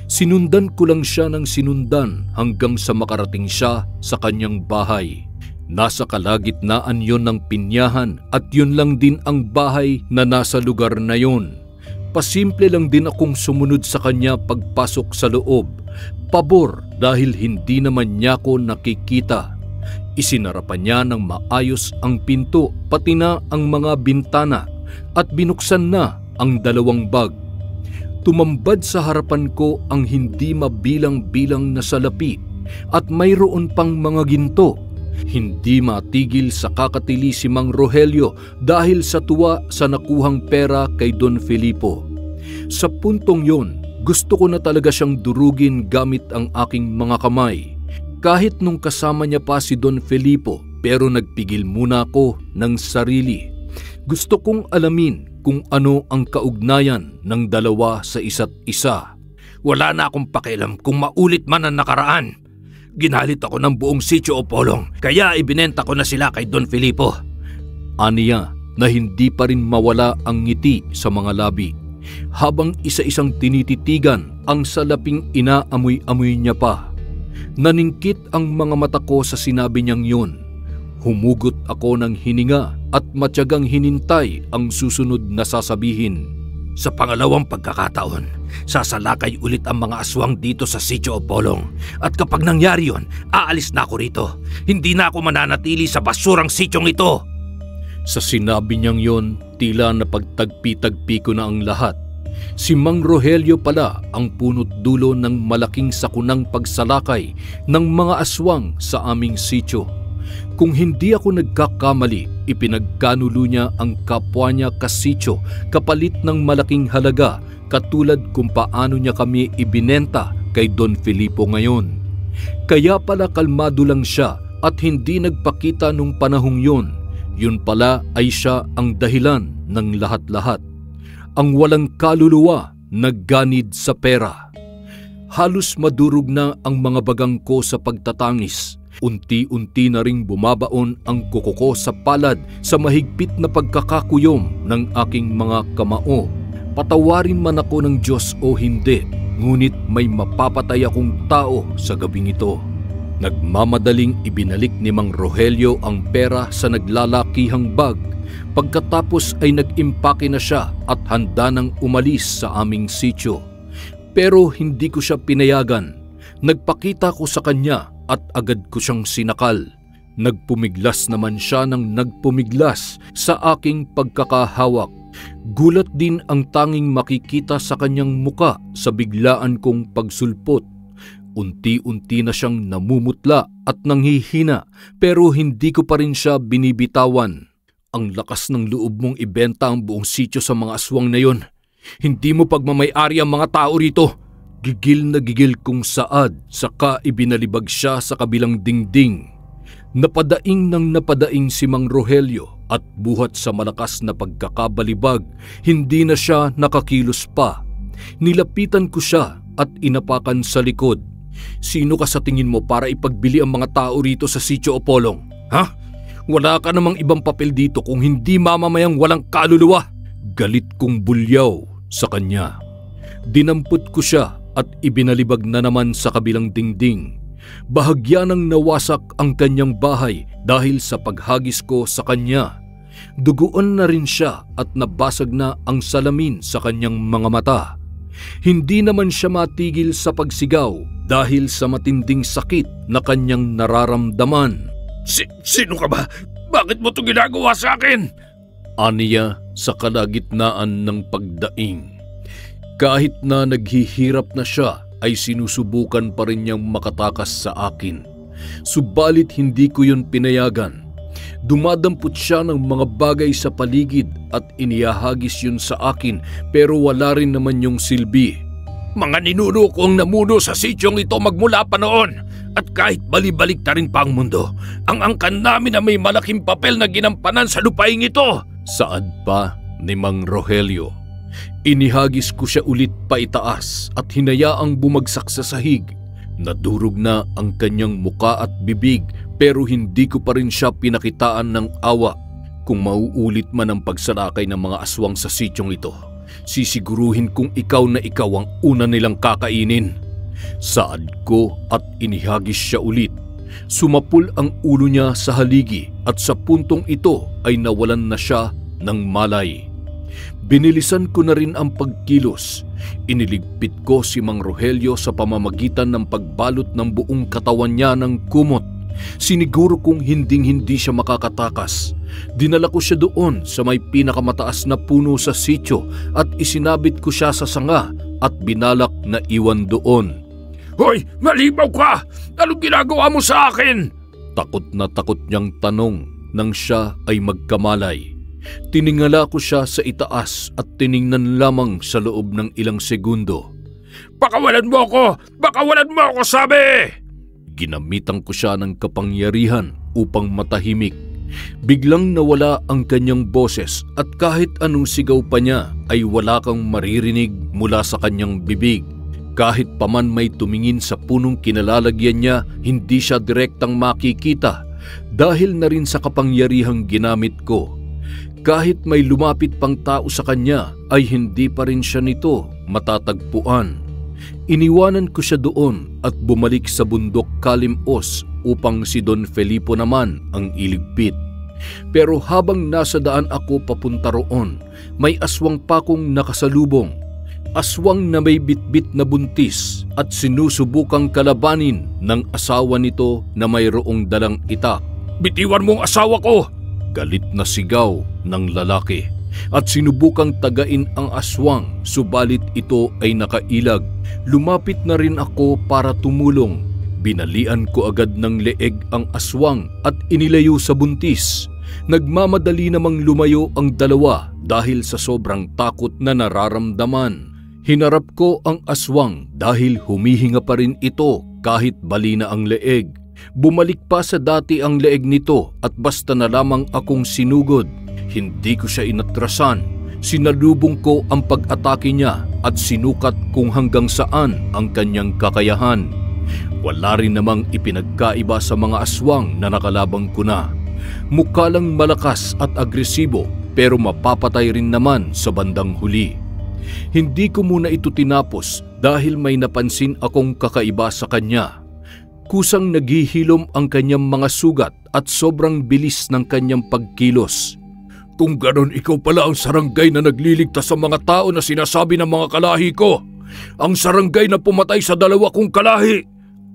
Speaker 1: Sinundan ko lang siya ng sinundan hanggang sa makarating siya sa kanyang bahay. Nasa kalagitnaan yon ng pinyahan at yun lang din ang bahay na nasa lugar na yon. Pasimple lang din akong sumunod sa kanya pagpasok sa loob. Pabor dahil hindi naman niya ko nakikita. Isinarapan niya ng maayos ang pinto pati na ang mga bintana at binuksan na ang 2 bag. Tumambad sa harapan ko ang hindi mabilang-bilang na salapi at mayroon pang mga ginto. Hindi matigil sa kakatili si Mang Rogelio dahil sa tuwa sa nakuhang pera kay Don Filipo. Sa puntong yon, gusto ko na talaga siyang durugin gamit ang aking mga kamay. Kahit nung kasama niya pa si Don Filipo, pero nagpigil muna ako ng sarili. Gusto kong alamin kung ano ang kaugnayan ng dalawa sa isa't isa.
Speaker 3: Wala na akong pakialam kung maulit man ang nakaraan. Ginalit ako ng buong Sitio Opolong, kaya ibinenta ko na sila kay Don Filipo.
Speaker 1: Aniya na hindi pa rin mawala ang ngiti sa mga labi. Habang isa-isang tinititigan ang salaping inaamoy-amoy niya pa. Naningkit ang mga mata ko sa sinabi niyang yun. Humugot ako ng hininga at matyagang hinintay ang susunod na sasabihin.
Speaker 3: Sa pangalawang pagkakataon, sasalakay ulit ang mga aswang dito sa Sitio Opolong. At kapag nangyari yon, aalis na ako rito. Hindi na ako mananatili sa basurang sityong ito.
Speaker 1: Sa sinabi niyang yon, tila napagtagpi-tagpi ko na ang lahat. Si Mang Rogelio pala ang punot dulo ng malaking sakunang pagsalakay ng mga aswang sa aming sityo. Kung hindi ako nagkakamali, ipinagkanulo niya ang kapwa niya kasityo kapalit ng malaking halaga katulad kung paano niya kami ibinenta kay Don Filipo ngayon. Kaya pala kalmado lang siya at hindi nagpakita nung panahong yon. Yun pala ay siya ang dahilan ng lahat-lahat. Ang walang kaluluwa nagganid sa pera. Halos madurog na ang mga bagang ko sa pagtatangis. Unti-unti na ring bumabaon ang kuko ko sa palad sa mahigpit na pagkakakuyom ng aking mga kamao. Patawarin man ako ng Diyos o hindi, ngunit may mapapatay akong tao sa gabing ito. Nagmamadaling ibinalik ni Mang Rogelio ang pera sa naglalakihang bag. Pagkatapos ay nag-impake na siya at handa nang umalis sa aming sityo. Pero hindi ko siya pinayagan. Nagpakita ko sa kanya at agad ko siyang sinakal. Nagpumiglas naman siya ng nagpumiglas sa aking pagkakahawak. Gulat din ang tanging makikita sa kanyang muka sa biglaan kong pagsulpot. Unti-unti na siyang namumutla at nanghihina pero hindi ko pa rin siya binibitawan. Ang lakas ng loob mong ibenta ang buong sityo sa mga aswang na yon. Hindi mo pagmamay-ari ang mga tao rito. Gigil na gigil kong saad, saka ibinalibag siya sa kabilang dingding. Napadaing ng napadaing si Mang Rogelio at buhat sa malakas na pagkakabalibag, hindi na siya nakakilos pa. Nilapitan ko siya at inapakan sa likod. Sino ka sa tingin mo para ipagbili ang mga tao rito sa Sitio Opolong? Ha? Wala ka namang ibang papel dito kung hindi mamamayang walang kaluluwa. Galit kong bulyaw sa kanya. Dinampot ko siya at ibinalibag na naman sa kabilang dingding. Bahagya nang nawasak ang kanyang bahay dahil sa paghagis ko sa kanya. Duguan na rin siya at nabasag na ang salamin sa kanyang mga mata. Hindi naman siya matigil sa pagsigaw dahil sa matinding sakit na kanyang nararamdaman.
Speaker 3: Sino ka ba? Bakit mo ito ginagawa sa akin?
Speaker 1: Aniya sa kalagitnaan ng pagdaing. Kahit na naghihirap na siya, ay sinusubukan pa rin niyang makatakas sa akin. Subalit hindi ko yun pinayagan. Dumadampot siya ng mga bagay sa paligid at inihahagis yun sa akin pero wala rin naman yung silbi.
Speaker 3: Mga ninuno ko ang namuno sa sityong ito magmula pa noon. At kahit balibalik na rin pa ang mundo, ang angkan namin na may malaking papel na ginampanan sa lupaing ito.
Speaker 1: Saad pa ni Mang Rogelio. Inihagis ko siya ulit paitaas at hinayaang bumagsak sa sahig. Nadurog na ang kanyang muka at bibig pero hindi ko pa rin siya pinakitaan ng awa. Kung mauulit man ang pagsalakay ng mga aswang sa sityong ito, sisiguruhin kong ikaw na ikaw ang una nilang kakainin. Saad ko at inihagis siya ulit. Sumapul ang ulo niya sa haligi at sa puntong ito ay nawalan na siya ng malay. Binilisan ko na rin ang pagkilos. Iniligpit ko si Mang Rogelio sa pamamagitan ng pagbalot ng buong katawan niya ng kumot. Siniguro kong hinding-hindi siya makakatakas. Dinala ko siya doon sa may pinakamataas na puno sa sitio at isinabit ko siya sa sanga at binalak na iwan doon.
Speaker 2: Hoy, malibaw ka! Anong ginagawa mo sa akin?
Speaker 1: Takot na takot niyang tanong nang siya ay magkamalay. Tiningala ko siya sa itaas at tiningnan lamang sa loob ng ilang segundo.
Speaker 2: Pakawalan mo ako! Pakawalan mo ako, sabi!
Speaker 1: Ginamitan ko siya ng kapangyarihan upang matahimik. Biglang nawala ang kanyang boses at kahit anong sigaw pa niya ay wala kang maririnig mula sa kanyang bibig. Kahit paman may tumingin sa punong kinalalagyan niya, hindi siya direktang makikita dahil na rin sa kapangyarihang ginamit ko. Kahit may lumapit pang tao sa kanya ay hindi pa rin siya nito matatagpuan. Iniwanan ko siya doon at bumalik sa bundok Kalimos upang si Don Felipo naman ang iligpit. Pero habang nasa daan ako papunta roon, may aswang pa kong nakasalubong. Aswang na may bitbit na buntis at sinusubukang kalabanin ng asawa nito na mayroong dalang itak.
Speaker 2: Bitiwan mong asawa ko!
Speaker 1: Galit na sigaw ng lalaki at sinubukang tagain ang aswang, subalit ito ay nakailag. Lumapit na rin ako para tumulong. Binalian ko agad ng leeg ang aswang at inilayo sa buntis. Nagmamadali namang lumayo ang dalawa dahil sa sobrang takot na nararamdaman. Hinarap ko ang aswang dahil humihinga pa rin ito kahit bali na ang leeg. Bumalik pa sa dati ang leeg nito at basta na lamang akong sinugod. Hindi ko siya inatrasan. Sinalubong ko ang pag-atake niya at sinukat kung hanggang saan ang kanyang kakayahan. Wala rin namang ipinagkaiba sa mga aswang na nakalabang ko na. Mukha lang malakas at agresibo pero mapapatay rin naman sa bandang huli. Hindi ko muna ito tinapos dahil may napansin akong kakaiba sa kanya. Kusang naghihilom ang kanyang mga sugat at sobrang bilis ng kanyang pagkilos.
Speaker 2: Kung ganon, ikaw pala ang sarangay na nagliligtas sa mga tao na sinasabi ng mga kalahi ko. Ang sarangay na pumatay sa dalawa kong kalahi.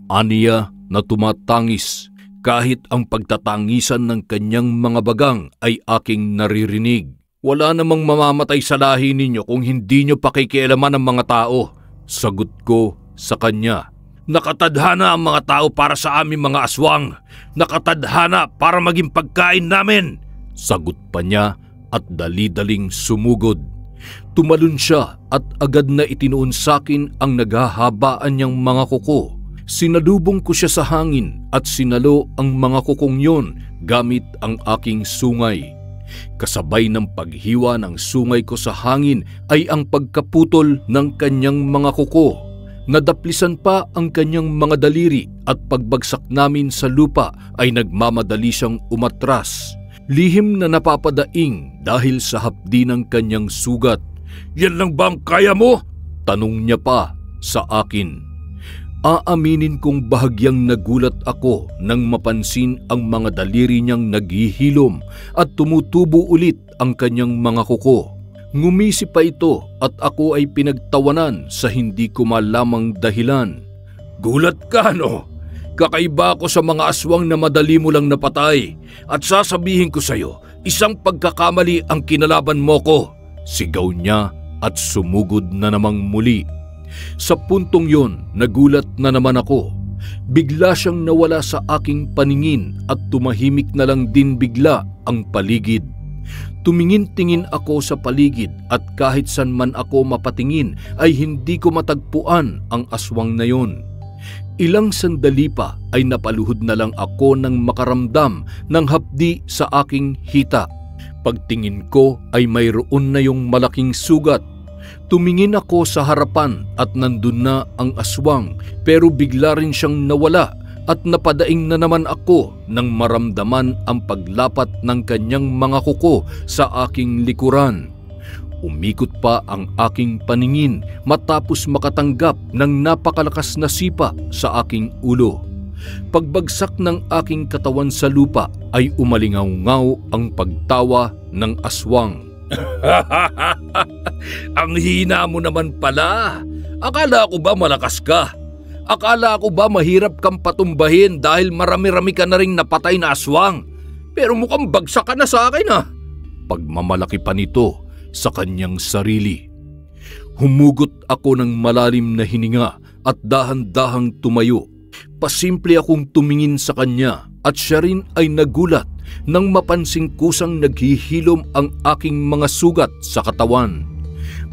Speaker 1: Aniya na tumatangis kahit ang pagtatangisan ng kanyang mga bagang ay aking naririnig.
Speaker 2: Wala namang mamamatay sa lahi ninyo kung hindi nyo pakikialaman ng mga tao.
Speaker 1: Sagot ko sa kanya.
Speaker 2: Nakatadhana ang mga tao para sa aming mga aswang. Nakatadhana para maging pagkain namin.
Speaker 1: Sagot pa niya at dali-daling sumugod. Tumalon siya at agad na itinuon sa akin ang naghahabaan niyang mga kuko. Sinalubong ko siya sa hangin at sinalo ang mga kukong yon gamit ang aking sungay. Kasabay ng paghiwa ng sungay ko sa hangin ay ang pagkaputol ng kanyang mga kuko. Nadaplisan pa ang kanyang mga daliri at pagbagsak namin sa lupa ay nagmamadali siyang umatras. Lihim na napapadaing dahil sa hapdi ng kanyang sugat.
Speaker 2: Yan lang ba ang kaya mo?
Speaker 1: Tanong niya pa sa akin. Aaminin kong bahagyang nagulat ako nang mapansin ang mga daliri niyang naghihilom at tumutubo ulit ang kanyang mga kuko. Ngumisi pa ito at ako ay pinagtawanan sa hindi ko malamang dahilan.
Speaker 2: Gulat ka, no? Kakaiba ako sa mga aswang na madali mo lang napatay at sasabihin ko sa'yo, isang pagkakamali ang kinalaban mo ko.
Speaker 1: Sigaw niya at sumugod na namang muli. Sa puntong yon, nagulat na naman ako. Bigla siyang nawala sa aking paningin at tumahimik na lang din bigla ang paligid. Tumingin-tingin ako sa paligid at kahit saan man ako mapatingin ay hindi ko matagpuan ang aswang na yon. Ilang sandali pa ay napaluhod na lang ako nang makaramdam ng hapdi sa aking hita. Pagtingin ko ay mayroon na yung malaking sugat. Tumingin ako sa harapan at nandun na ang aswang pero bigla rin siyang nawala at napadaing na naman ako nang maramdaman ang paglapat ng kanyang mga kuko sa aking likuran. Umikot pa ang aking paningin matapos makatanggap ng napakalakas na sipa sa aking ulo. Pagbagsak ng aking katawan sa lupa ay umalingaw-ngaw ang pagtawa ng aswang.
Speaker 2: Ang hina mo naman pala. Akala ko ba malakas ka? Akala ko ba mahirap kang patumbahin dahil marami-rami ka na ring napatay na aswang? Pero mukhang bagsak ka na sa akin ah.
Speaker 1: Pagmamalaki pa nito sa kanyang sarili. Humugot ako ng malalim na hininga at dahan-dahang tumayo. Pasimple akong tumingin sa kanya at siya rin ay nagulat nang mapansing kusang naghihilom ang aking mga sugat sa katawan.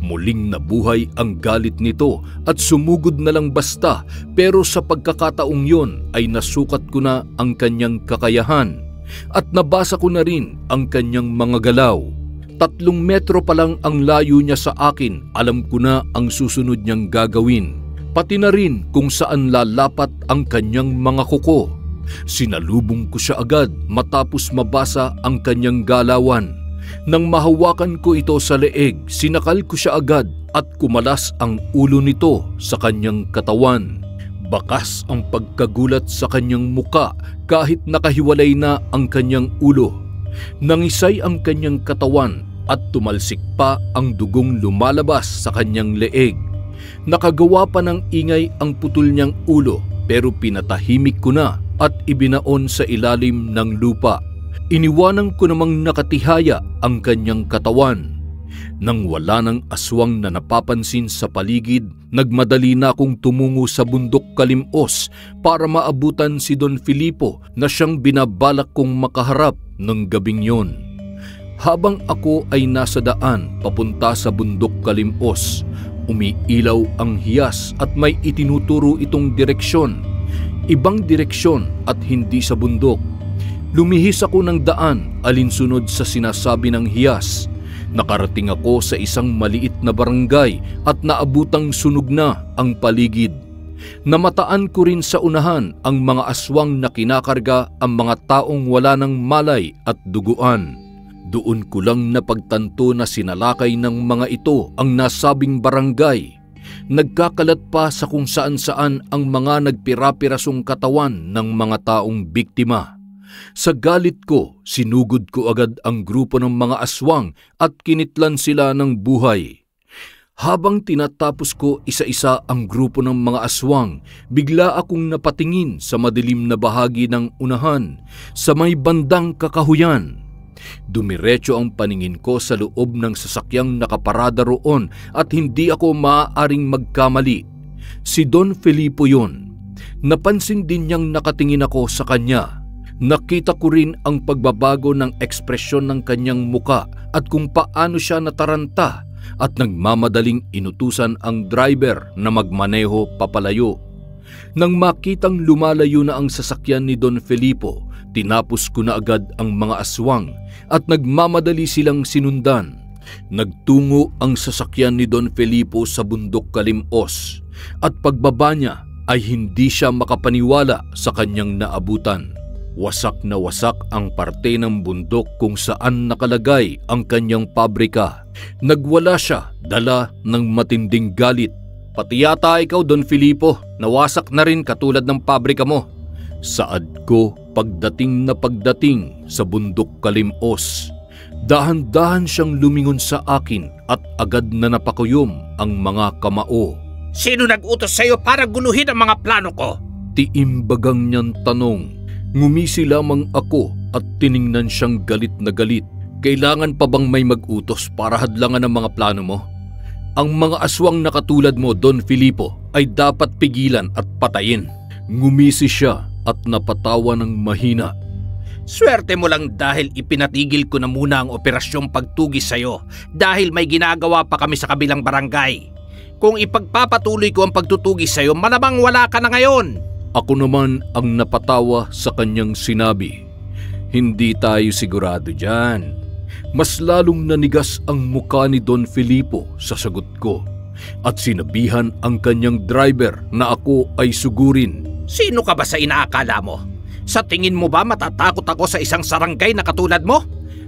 Speaker 1: Muling nabuhay ang galit nito at sumugod na lang basta, pero sa pagkakataong yon ay nasukat ko na ang kanyang kakayahan at nabasa ko na rin ang kanyang mga galaw. 3 metro pa lang ang layo niya sa akin, alam ko na ang susunod niyang gagawin. Pati na rin kung saan lalapat ang kanyang mga kuko. Sinalubong ko siya agad matapos mabasa ang kanyang galawan. Nang mahawakan ko ito sa leeg, sinakal ko siya agad at kumalas ang ulo nito sa kanyang katawan. Bakas ang pagkagulat sa kanyang muka kahit nakahiwalay na ang kanyang ulo. Nangisay ang kanyang katawan at tumalsik pa ang dugong lumalabas sa kanyang leeg. Nakagawa pa ng ingay ang putol niyang ulo, pero pinatahimik ko na at ibinaon sa ilalim ng lupa. Iniwanan ko namang nakatihaya ang kanyang katawan. Nang wala ng aswang na napapansin sa paligid, nagmadali na akong tumungo sa bundok Kalimos para maabutan si Don Filipo na siyang binabalak kong makaharap ng gabing yon. Habang ako ay nasa daan papunta sa bundok Kalimos, umiilaw ang hiyas at may itinuturo itong direksyon. Ibang direksyon at hindi sa bundok. Lumihis ako ng daan alinsunod sa sinasabi ng hiyas. Nakarating ako sa isang maliit na barangay at naabutang sunog na ang paligid. Namataan ko rin sa unahan ang mga aswang na kinakarga ang mga taong wala ng malay at duguan. Doon ko lang napagtanto na sinalakay ng mga ito ang nasabing barangay. Nagkakalat pa sa kung saan-saan ang mga nagpira-pirasong katawan ng mga taong biktima. Sa galit ko, sinugod ko agad ang grupo ng mga aswang at kinitlan sila ng buhay. Habang tinatapos ko isa-isa ang grupo ng mga aswang, bigla akong napatingin sa madilim na bahagi ng unahan, sa may bandang kakahuyan. Dumiretso ang paningin ko sa loob ng sasakyang nakaparada roon at hindi ako maaaring magkamali. Si Don Filipo yun. Napansin din niyang nakatingin ako sa kanya. Nakita ko rin ang pagbabago ng ekspresyon ng kanyang muka at kung paano siya nataranta at nagmamadaling inutusan ang driver na magmaneho papalayo. Nang makitang lumalayo na ang sasakyan ni Don Filipo, tinapos ko na agad ang mga aswang at nagmamadali silang sinundan. Nagtungo ang sasakyan ni Don Filipo sa bundok Kalimos at pagbaba niya ay hindi siya makapaniwala sa kanyang naabutan. Wasak na wasak ang parte ng bundok kung saan nakalagay ang kanyang pabrika. Nagwala siya, dala ng matinding galit.
Speaker 2: Pati yata ikaw, Don Filipo, nawasak na rin katulad ng pabrika mo.
Speaker 1: Saad ko pagdating sa bundok Kalimos. Dahan-dahan siyang lumingon sa akin at agad na napakuyom ang mga kamao.
Speaker 3: Sino nag-utos sa'yo para guluhin ang mga plano ko?
Speaker 1: Tiimbagang niyang tanong. Ngumisi lamang ako at tiningnan siyang galit na galit.
Speaker 2: Kailangan pa bang may mag-utos para hadlangan ang mga plano mo? Ang mga aswang na katulad mo, Don Filipo, ay dapat pigilan at patayin.
Speaker 1: Ngumisi siya at napatawa ng mahina.
Speaker 3: Swerte mo lang dahil ipinatigil ko na muna ang operasyong pagtugis sa'yo dahil may ginagawa pa kami sa kabilang barangay. Kung ipagpapatuloy ko ang pagtutugis sa'yo, malamang wala ka na ngayon.
Speaker 1: Ako naman ang napatawa sa kanyang sinabi. Hindi tayo sigurado dyan. Mas lalong nanigas ang mukha ni Don Filipo sa sagot ko at sinabihan ang kanyang driver na ako ay sugurin.
Speaker 3: Sino ka ba sa inaakala mo? Sa tingin mo ba matatakot ako sa isang sarangay na katulad mo?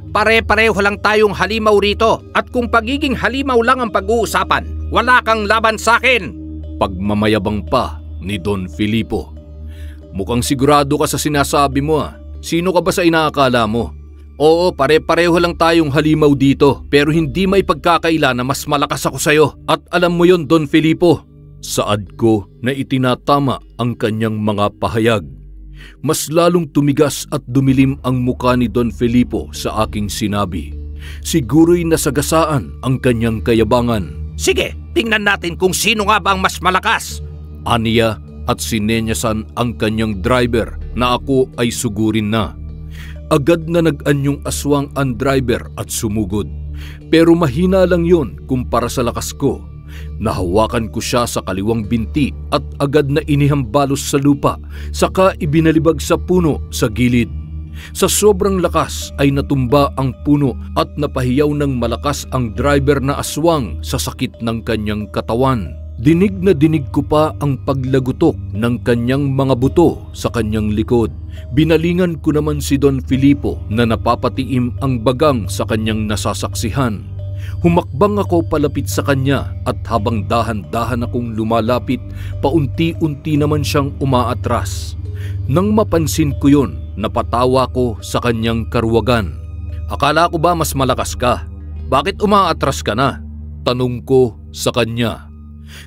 Speaker 3: Pare-pareho lang tayong halimaw rito at kung pagiging halimaw lang ang pag-uusapan, wala kang laban sa akin.
Speaker 1: Pagmamayabang pa ni Don Filipo.
Speaker 2: Mukhang sigurado ka sa sinasabi mo ah. Sino ka ba sa inaakala mo? Oo, pare-pareho lang tayong halimaw dito pero hindi may pagkakaila na mas malakas ako sa'yo at alam mo yon, Don Filipo.
Speaker 1: Saad ko na itinatama ang kanyang mga pahayag. Mas lalong tumigas at dumilim ang muka ni Don Filipo sa aking sinabi. Siguro'y nasagasaan ang kanyang kayabangan.
Speaker 3: Sige, tingnan natin kung sino nga ba ang mas malakas.
Speaker 1: Aniya at sinenyasan ang kanyang driver na ako ay sugurin na. Agad na nag-anyong aswang ang driver at sumugod. Pero mahina lang yon kumpara sa lakas ko. Nahawakan ko siya sa kaliwang binti at agad na inihambalos sa lupa, saka ibinalibag sa puno sa gilid. Sa sobrang lakas ay natumba ang puno at napahiyaw ng malakas ang driver na aswang sa sakit ng kanyang katawan. Dinig na dinig ko pa ang paglagutok ng kanyang mga buto sa kanyang likod. Binalingan ko naman si Don Filipo na napapatiim ang bagang sa kanyang nasasaksihan. Humakbang ako palapit sa kanya at habang dahan-dahan akong lumalapit, paunti-unti naman siyang umaatras. Nang mapansin ko yon, napatawa ko sa kanyang karuwagan.
Speaker 2: Akala ko ba mas malakas ka? Bakit umaatras ka na?
Speaker 1: Tanong ko sa kanya.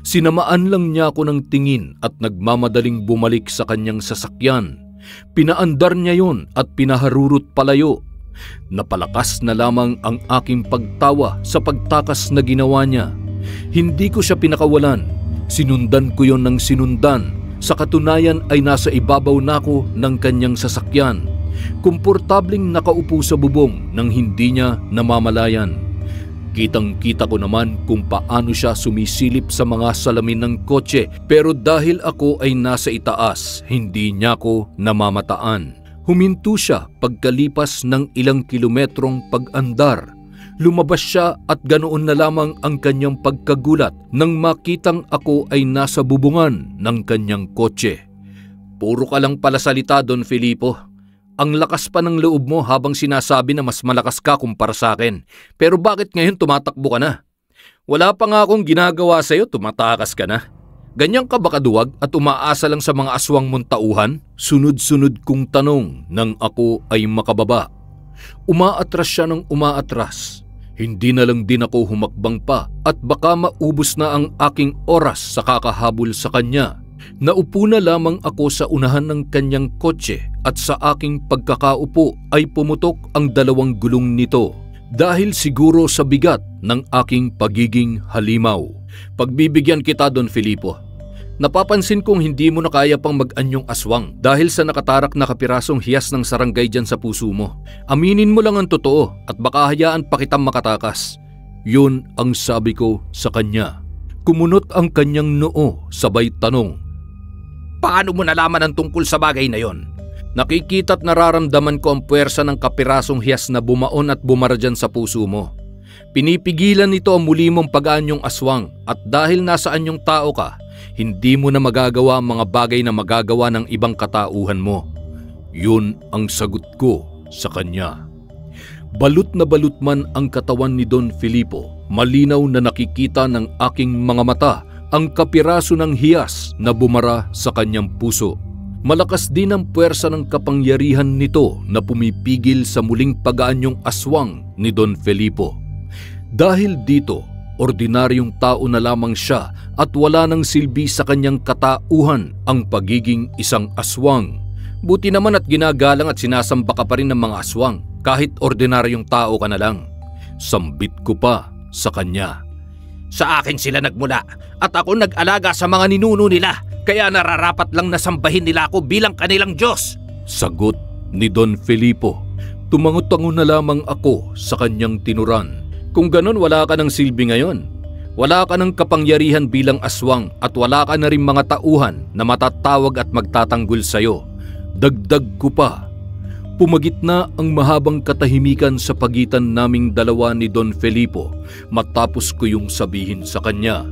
Speaker 1: Sinamaan lang niya ako ng tingin at nagmamadaling bumalik sa kanyang sasakyan. Pinaandar niya yon at pinaharurot palayo. Napalakas na lamang ang aking pagtawa sa pagtakas na ginawa niya. Hindi ko siya pinakawalan. Sinundan ko yon ng sinundan. Sa katunayan ay nasa ibabaw na ako ng kanyang sasakyan. Komportabling nakaupo sa bubong nang hindi niya namamalayan. Kitang-kita ko naman kung paano siya sumisilip sa mga salamin ng kotse, pero dahil ako ay nasa itaas, hindi niya ako namamataan. Huminto siya pagkalipas ng ilang kilometrong pag-andar. Lumabas siya at ganoon na lamang ang kanyang pagkagulat nang makitang ako ay nasa bubungan ng kanyang kotse.
Speaker 2: Puro ka lang pala salita, Don Filipo. Ang lakas pa ng loob mo habang sinasabi na mas malakas ka kumpara sa akin. Pero bakit ngayon tumatakbo ka na? Wala pa nga akong ginagawa sa'yo, tumatakas ka na. Ganyan ka ba kaduwag at umaasa lang sa mga aswang mong tauhan?
Speaker 1: Sunod-sunod kong tanong nang ako ay makababa. Umaatras siya ng umaatras. Hindi na lang din ako humakbang pa at baka maubos na ang aking oras sa kakahabol sa kanya. Naupo na lamang ako sa unahan ng kanyang kotse at sa aking pagkakaupo ay pumutok ang dalawang gulong nito dahil siguro sa bigat ng aking pagiging halimaw.
Speaker 2: Pagbibigyan kita, Don Filipo. Napapansin kong hindi mo na kaya pang mag-anyong aswang dahil sa nakatarak na kapirasong hiyas ng sarangay dyan sa puso mo. Aminin mo lang ang totoo at baka hayaan pa kitang makatakas.
Speaker 1: Yun ang sabi ko sa kanya. Kumunot ang kanyang noo sabay tanong.
Speaker 3: Paano mo nalaman ang tungkol sa bagay na yon?
Speaker 2: Nakikita at nararamdaman ko ang puwersa ng kapirasong hiyas na bumaon at bumara dyan sa puso mo. Pinipigilan nito ang muli mong pag-aanyong aswang at dahil nasa anyong tao ka, hindi mo na magagawa ang mga bagay na magagawa ng ibang katauhan mo.
Speaker 1: Yun ang sagot ko sa kanya. Balut na balut man ang katawan ni Don Filipo, malinaw na nakikita ng aking mga mata ang kapiraso ng hiyas na bumara sa kanyang puso. Malakas din ang puwersa ng kapangyarihan nito na pumipigil sa muling pag-aanyong aswang ni Don Filipo. Dahil dito, ordinaryong tao na lamang siya at wala nang silbi sa kanyang katauhan ang pagiging isang aswang.
Speaker 2: Buti naman at ginagalang at sinasamba ka pa rin ng mga aswang kahit ordinaryong tao ka na lang.
Speaker 1: Sambit ko pa sa kanya.
Speaker 3: Sa akin sila nagmula at ako nag-alaga sa mga ninuno nila, kaya nararapat lang na sambahin nila ako bilang kanilang Diyos.
Speaker 1: Sagot ni Don Filipo. Tumangot-tango na lamang ako sa kanyang tinuran.
Speaker 2: Kung ganon, wala ka ng silbi ngayon. Wala ka ng kapangyarihan bilang aswang at wala ka na rin mga tauhan na matatawag at magtatanggol sa'yo.
Speaker 1: Dagdag ko pa. Pumagitna ang mahabang katahimikan sa pagitan naming dalawa ni Don Filipo matapos ko yung sabihin sa kanya.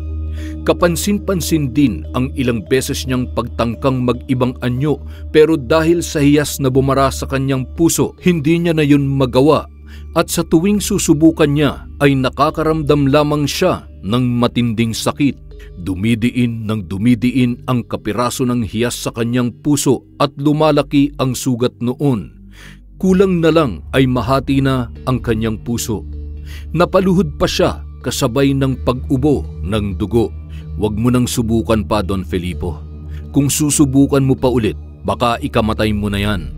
Speaker 1: Kapansin-pansin din ang ilang beses niyang pagtangkang mag-ibang anyo pero dahil sa hiyas na bumara sa kanyang puso, hindi niya na yun magawa at sa tuwing susubukan niya ay nakakaramdam lamang siya ng matinding sakit. Dumidiin ng dumidiin ang kapiraso ng hiyas sa kanyang puso at lumalaki ang sugat noon. Kulang na lang ay mahati na ang kanyang puso. Napaluhod pa siya kasabay ng pag-ubo ng dugo. Huwag mo nang subukan pa, Don Felipo. Kung susubukan mo pa ulit, baka ikamatay mo na yan.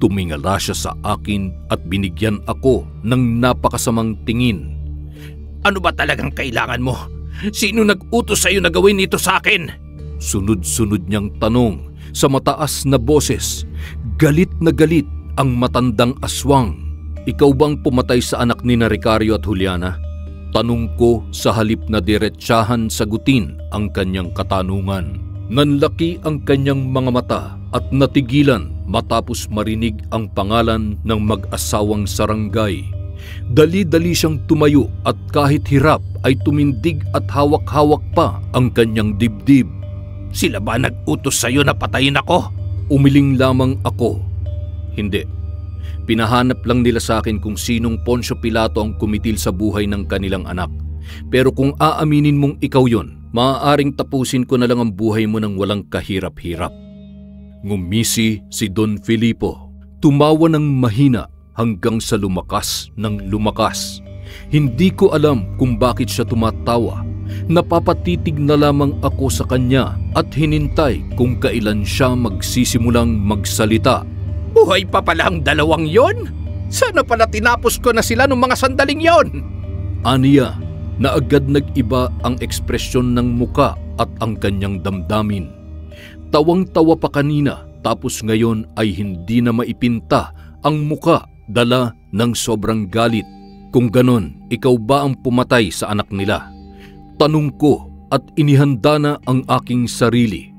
Speaker 1: Tumingala siya sa akin at binigyan ako ng napakasamang tingin.
Speaker 3: Ano ba talagang kailangan mo? Sino nag-utos sa'yo na gawin ito sa akin?
Speaker 1: Sunod-sunod niyang tanong sa mataas na boses. Galit na galit ang matandang aswang. Ikaw bang pumatay sa anak ni Ricario at Juliana? Tanong ko sa halip na diretsahan sagutin ang kanyang katanungan. Nanlaki ang kanyang mga mata at natigilan matapos marinig ang pangalan ng mag-asawang Sarangay. Dali-dali siyang tumayo at kahit hirap ay tumindig at hawak-hawak pa ang kanyang dibdib.
Speaker 3: Sila ba nag-utos sa'yo na patayin ako?
Speaker 1: Umiling lamang ako. Hindi. Pinahanap lang nila sa akin kung sinong Poncio Pilato ang kumitil sa buhay ng kanilang anak. Pero kung aaminin mong ikaw yon, maaaring tapusin ko na lang ang buhay mo ng walang kahirap-hirap. Ngumisi si Don Felipo. Tumawa ng mahina hanggang sa lumakas ng lumakas. Hindi ko alam kung bakit siya tumatawa. Napapatitig na lamang ako sa kanya at hinintay kung kailan siya magsisimulang magsalita.
Speaker 3: Buhay pa pala ang dalawang yon? Sana pala tinapos ko na sila nung mga sandaling yon.
Speaker 1: Aniya na agad nag-iba ang ekspresyon ng muka at ang kanyang damdamin. Tawang-tawa pa kanina tapos ngayon ay hindi na maipinta ang muka dala ng sobrang galit. Kung ganon, ikaw ba ang pumatay sa anak nila? Tanong ko at inihanda na ang aking sarili.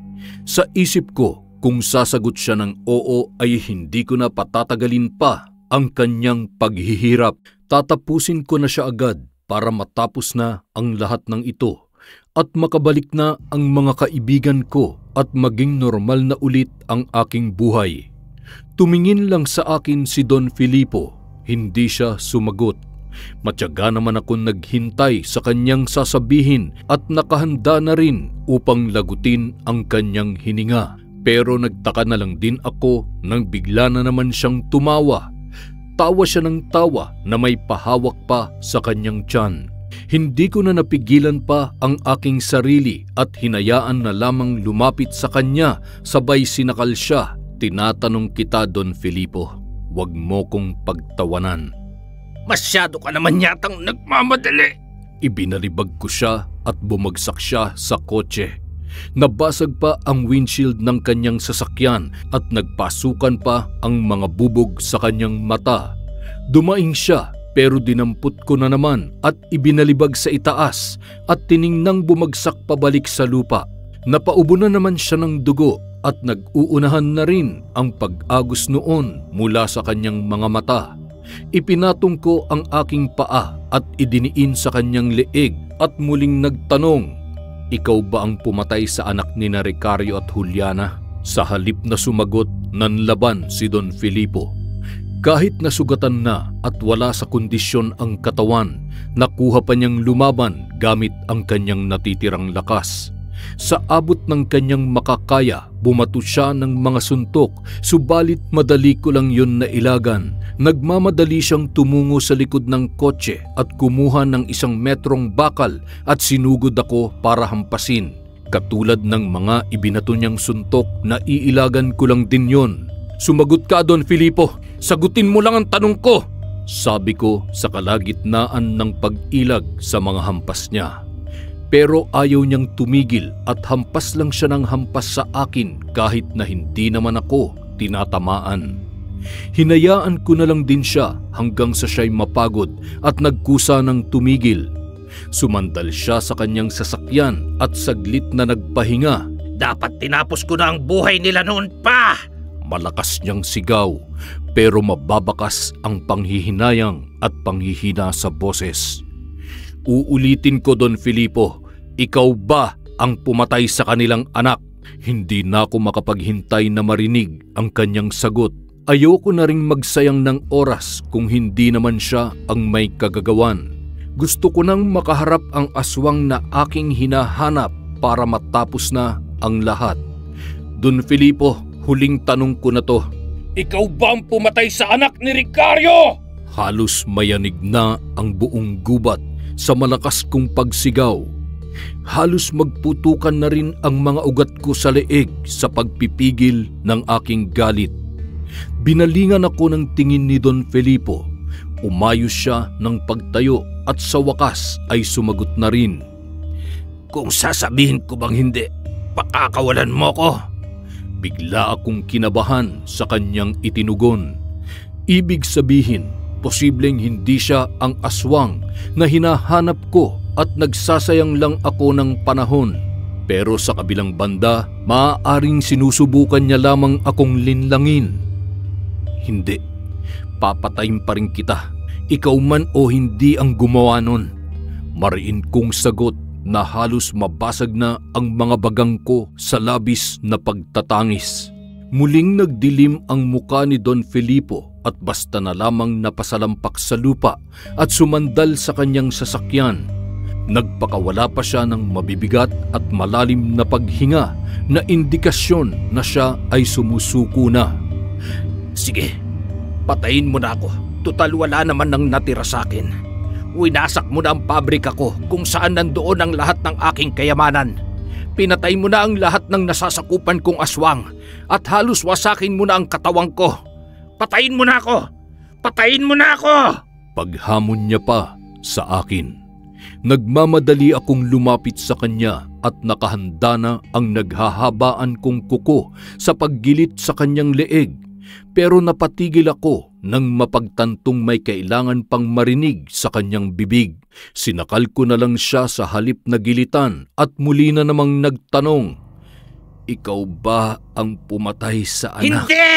Speaker 1: Sa isip ko, kung sasagot siya ng oo ay hindi ko na patatagalin pa ang kanyang paghihirap. Tatapusin ko na siya agad para matapos na ang lahat ng ito at makabalik na ang mga kaibigan ko at maging normal na ulit ang aking buhay. Tumingin lang sa akin si Don Felipo, hindi siya sumagot. Matyaga naman akong naghintay sa kanyang sasabihin at nakahanda na rin upang lagutin ang kanyang hininga. Pero nagtaka na lang din ako nang bigla na naman siyang tumawa. Tawa siya ng tawa na may pahawak pa sa kanyang tiyan. Hindi ko na napigilan pa ang aking sarili at hinayaan na lamang lumapit sa kanya sabay sinakal siya. Tinatanong kita, Don Felipo, huwag mo kong pagtawanan.
Speaker 3: Masyado ka naman yatang nagmamadali.
Speaker 1: Ibinalibag ko siya at bumagsak siya sa kotse. Nabasag pa ang windshield ng kanyang sasakyan at nagpasukan pa ang mga bubog sa kanyang mata. Dumaing siya pero dinampot ko na naman at ibinalibag sa itaas at tiningnang bumagsak pabalik sa lupa. Napaubo na naman siya ng dugo at nag-uunahan na rin ang pag-agos noon mula sa kanyang mga mata. Ipinatong ko ang aking paa at idiniin sa kanyang leeg at muling nagtanong, ikaw ba ang pumatay sa anak ni Ricario at Juliana? Sa halip na sumagot, nanlaban si Don Felipo. Kahit nasugatan na at wala sa kondisyon ang katawan, nakuha pa niyang lumaban gamit ang kanyang natitirang lakas. Sa abot ng kanyang makakaya, bumato siya ng mga suntok, subalit madali ko lang yun nailagan. Nagmamadali siyang tumungo sa likod ng kotse at kumuha ng 1 metrong bakal at sinugod ako para hampasin. Katulad ng mga ibinato niyang suntok, naiilagan ko lang din yun. Sumagot ka, Don Felipo! Sagutin mo lang ang tanong ko! Sabi ko sa kalagitnaan ng pag-ilag sa mga hampas niya. Pero ayaw niyang tumigil at hampas lang siya ng hampas sa akin kahit na hindi naman ako tinatamaan. Hinayaan ko na lang din siya hanggang sa siya'y mapagod at nagkusa ng tumigil. Sumandal siya sa kanyang sasakyan at saglit na nagpahinga.
Speaker 3: Dapat tinapos ko na ang buhay nila noon pa!
Speaker 1: Malakas niyang sigaw pero mababakas ang panghihinayang at panghihina sa boses. Uulitin ko, Don Felipo, ikaw ba ang pumatay sa kanilang anak? Hindi na ako makapaghintay na marinig ang kanyang sagot. Ayoko na ring magsayang ng oras kung hindi naman siya ang may kagagawan. Gusto ko nang makaharap ang aswang na aking hinahanap para matapos na ang lahat. Don Filipo, huling tanong ko na to.
Speaker 2: Ikaw ba ang pumatay sa anak ni Ricario?
Speaker 1: Halos mayanig na ang buong gubat sa malakas kong pagsigaw. Halos magputukan na rin ang mga ugat ko sa leeg sa pagpipigil ng aking galit. Binalingan ako ng tingin ni Don Filipo. Umayos siya ng pagtayo at sa wakas ay sumagot na rin.
Speaker 3: Kung sasabihin ko bang hindi, pakakawalan mo ko.
Speaker 1: Bigla akong kinabahan sa kanyang itinugon. Ibig sabihin, posibleng hindi siya ang aswang na hinahanap ko at nagsasayang lang ako ng panahon. Pero sa kabilang banda, maaaring sinusubukan niya lamang akong linlangin. Hindi, papatayin pa rin kita, ikaw man o hindi ang gumawa nun. Mariin kong sagot na halos mabasag na ang mga bagang ko sa labis na pagtatangis. Muling nagdilim ang muka ni Don Filipo at basta na lamang napasalampak sa lupa at sumandal sa kanyang sasakyan. Nagpakawala pa siya ng mabibigat at malalim na paghinga na indikasyon na siya ay sumusuko na.
Speaker 3: Sige, patayin mo na ako. Tutal wala naman nang natira sa akin. Winasak mo na ang pabrika ko kung saan nandoon ang lahat ng aking kayamanan. Pinatay mo na ang lahat ng nasasakupan kong aswang at halos wasakin mo na ang katawang ko. Patayin mo na ako! Patayin mo na ako!
Speaker 1: Paghamon niya pa sa akin. Nagmamadali akong lumapit sa kanya at nakahanda na ang naghahabaan kong kuko sa paggilit sa kanyang leeg. Pero napatigil ako nang mapagtantong may kailangan pang marinig sa kanyang bibig. Sinakal ko na lang siya sa halip na gilitan at muli na namang nagtanong, "Ikaw ba ang pumatay sa anak?"
Speaker 3: Hindi!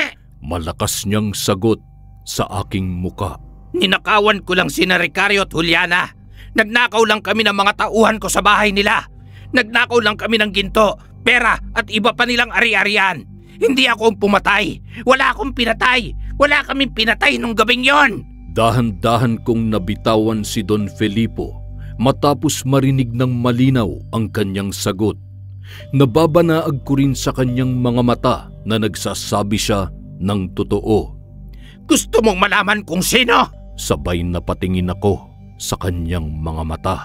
Speaker 1: Malakas niyang sagot sa aking muka.
Speaker 3: Ninakawan ko lang sina Ricario at Juliana. Nagnakaw lang kami ng mga tauhan ko sa bahay nila. Nagnakaw lang kami ng ginto, pera at iba pa nilang ari-arian. Hindi ako ang pumatay. Wala akong pinatay. Wala kaming pinatay nung gabing yon.
Speaker 1: Dahan-dahan kong nabitawan si Don Filipo matapos marinig ng malinaw ang kanyang sagot. Nababanaag ko rin sa kanyang mga mata na nagsasabi siya ng totoo.
Speaker 3: Gusto mong malaman kung sino?
Speaker 1: Sabay na patingin ako sa kanyang mga mata.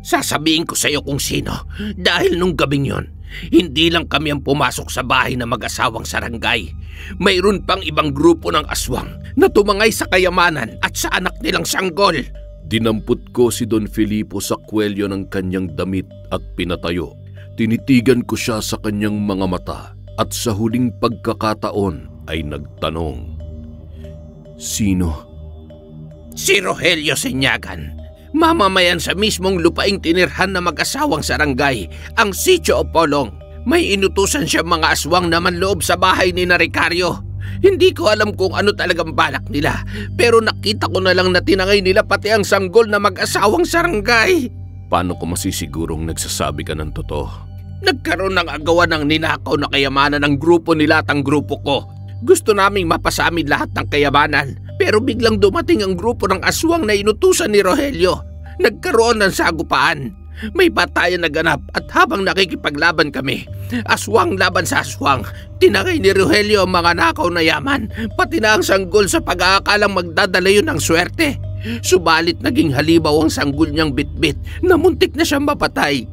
Speaker 3: Sasabihin ko sa iyo kung sino. Dahil nung gabing yon, hindi lang kami ang pumasok sa bahay ng mag-asawang sarangay. Mayroon pang ibang grupo ng aswang na tumangay sa kayamanan at sa anak nilang sanggol.
Speaker 1: Dinampot ko si Don Filipo sa kwelyo ng kanyang damit at pinatayo. Tinitigan ko siya sa kanyang mga mata at sa huling pagkakataon ay nagtanong, "Sino?"
Speaker 3: Si Rogelio Senyagan. Mamamayan sa mismong lupaing tinirhan na mag-asawang sarangay, ang Sitio Opolong. May inutusan siya mga aswang na manloob sa bahay ni Ricario. Hindi ko alam kung ano talagang balak nila, pero nakita ko na lang na tinangay nila pati ang sanggol na mag-asawang sarangay.
Speaker 1: Paano ko masisigurong nagsasabi ka ng totoo?
Speaker 3: Nagkaroon ng agawan ng ninakaw na kayamanan ng grupo nila at ang grupo ko. Gusto naming mapasamin lahat ng kayamanan, pero biglang dumating ang grupo ng aswang na inutusan ni Rogelio. Nagkaroon ng sagupaan. May batayan na ganap at habang nakikipaglaban kami, aswang laban sa aswang, tinangay ni Rogelio ang mga nakaw na yaman, pati na ang sanggol sa pag-aakalang magdadala yun ng swerte. Subalit naging halimaw ang sanggol niyang bitbit na muntik na siyang mapatay.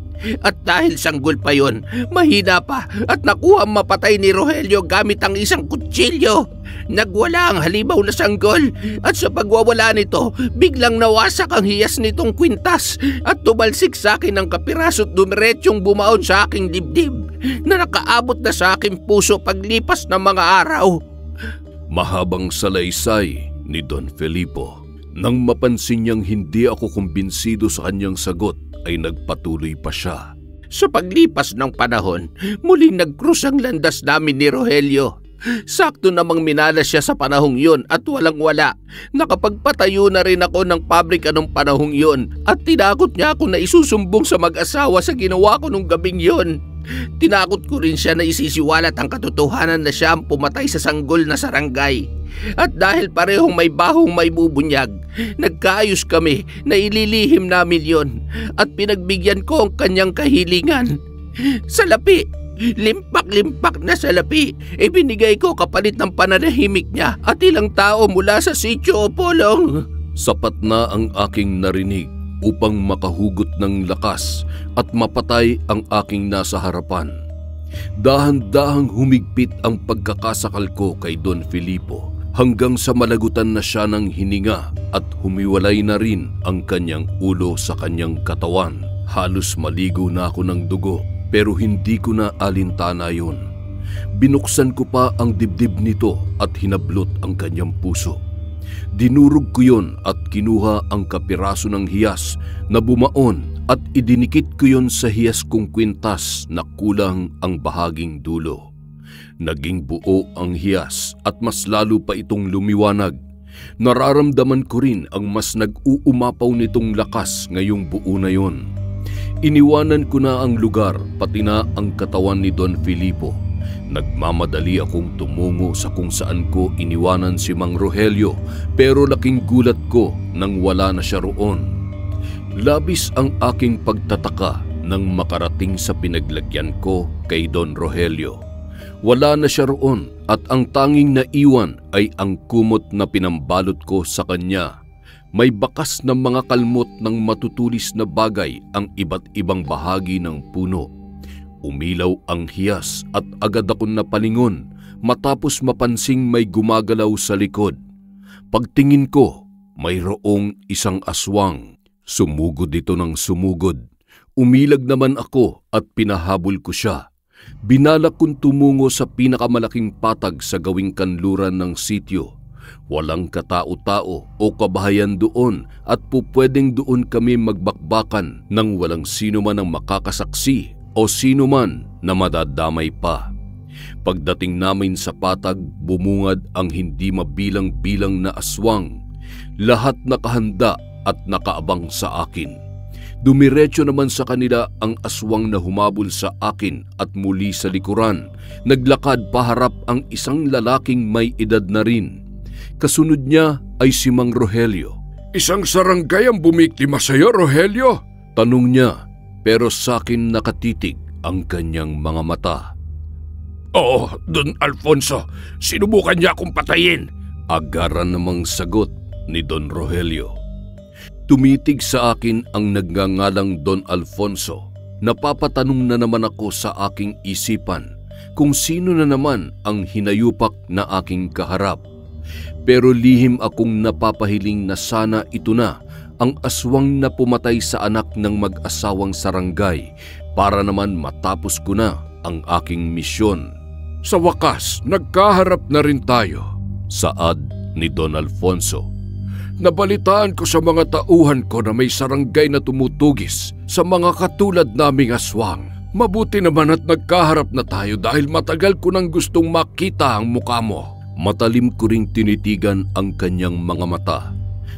Speaker 3: At dahil sanggol pa yon, mahina pa at nakuha ang mapatay ni Rogelio gamit ang isang kutsilyo. Nagwala ang halimaw na sanggol at sa pagwawala nito, biglang nawasak ang hiyas nitong kwintas at tumalsik sa akin ang kapiraso at dumiretsyong bumaon sa aking dibdib na nakaabot na sa aking puso paglipas ng mga araw.
Speaker 1: Mahabang salaysay ni Don Filipo. Nang mapansin niyang hindi ako kumbinsido sa kanyang sagot, ay nagpatuloy pa siya.
Speaker 3: Sa paglipas ng panahon, muling nagkrus ang landas namin ni Rogelio. Sakto namang minalas siya sa panahong yon at walang-wala. Nakapagpatayo na rin ako ng pabrika nung panahong yon at tinakot niya ako na isusumbong sa mag-asawa sa ginawa ko nung gabing yon. Tinakot ko rin siya na isisiwalat ang katotohanan na siya ang pumatay sa sanggol na sarangay. At dahil parehong may bahong may bubunyag, Nagkaayos kami na ililihim namin yon at pinagbigyan ko ang kanyang kahilingan. Salapi, limpak-limpak na salapi, ibinigay ko kapalit ng pananahimik niya at ilang tao mula sa sitio o polong.
Speaker 1: Sapat na ang aking narinig upang makahugot ng lakas at mapatay ang aking nasa harapan. Dahan-dahang humigpit ang pagkakasakal ko kay Don Filipo hanggang sa malagutan na siya ng hininga at humiwalay na rin ang kanyang ulo sa kanyang katawan. Halos maligo na ako ng dugo pero hindi ko na alintana yun. Binuksan ko pa ang dibdib nito at hinablot ang kanyang puso. Dinurog ko yun at kinuha ang kapiraso ng hiyas na bumaon at idinikit ko yun sa hiyas kong kwintas na kulang ang bahaging dulo. Naging buo ang hiyas at mas lalo pa itong lumiwanag. Nararamdaman ko rin ang mas nag-uumapaw nitong lakas ngayong buo na yon. Iniwanan ko na ang lugar pati na ang katawan ni Don Filipo. Nagmamadali akong tumungo sa kung saan ko iniwanan si Mang Rogelio pero laking gulat ko nang wala na siya roon. Labis ang aking pagtataka nang makarating sa pinaglagyan ko kay Don Rogelio. Wala na siya roon at ang tanging naiwan ay ang kumot na pinambalot ko sa kanya. May bakas ng mga kalmot ng matutulis na bagay ang iba't ibang bahagi ng puno. Umilaw ang hiyas at agad akong napalingon matapos mapansing may gumagalaw sa likod. Pagtingin ko, mayroong isang aswang. Sumugod ito ng sumugod. Umilag naman ako at pinahabol ko siya. Binalak kong tumungo sa pinakamalaking patag sa gawing kanluran ng sityo. Walang katao-tao o kabahayan doon at pupwedeng doon kami magbakbakan nang walang sino man ang makakasaksi o sino man na madadamay pa. Pagdating namin sa patag, bumungad ang hindi mabilang-bilang na aswang. Lahat nakahanda at nakaabang sa akin. Dumiretso naman sa kanila ang aswang na humabol sa akin at muli sa likuran. Naglakad paharap ang isang lalaking may edad na rin. Kasunod niya ay si Mang Rogelio.
Speaker 2: Isang saranggay ang bumiktima sa iyo, Rogelio?
Speaker 1: Tanong niya, pero sa akin nakatitig ang kanyang mga mata.
Speaker 2: Oo, Don Alfonso, sinubukan niya akong patayin.
Speaker 1: Agaran namang sagot ni Don Rogelio. Tumitig sa akin ang nagngangalang Don Alfonso. Napapatanong na naman ako sa aking isipan kung sino na naman ang hinayupak na aking kaharap. Pero lihim akong napapahiling na sana ito na ang aswang na pumatay sa anak ng mag-asawang saranggay para naman matapos ko na ang aking misyon.
Speaker 2: Sa wakas, nagkaharap na rin tayo.
Speaker 1: Saad ni Don Alfonso.
Speaker 2: Nabalitaan ko sa mga tauhan ko na may saranggay na tumutugis sa mga katulad naming aswang. Mabuti naman at nagkaharap na tayo dahil matagal ko nang gustong makita ang mukha mo.
Speaker 1: Matalim ko ring tinitigan ang kanyang mga mata.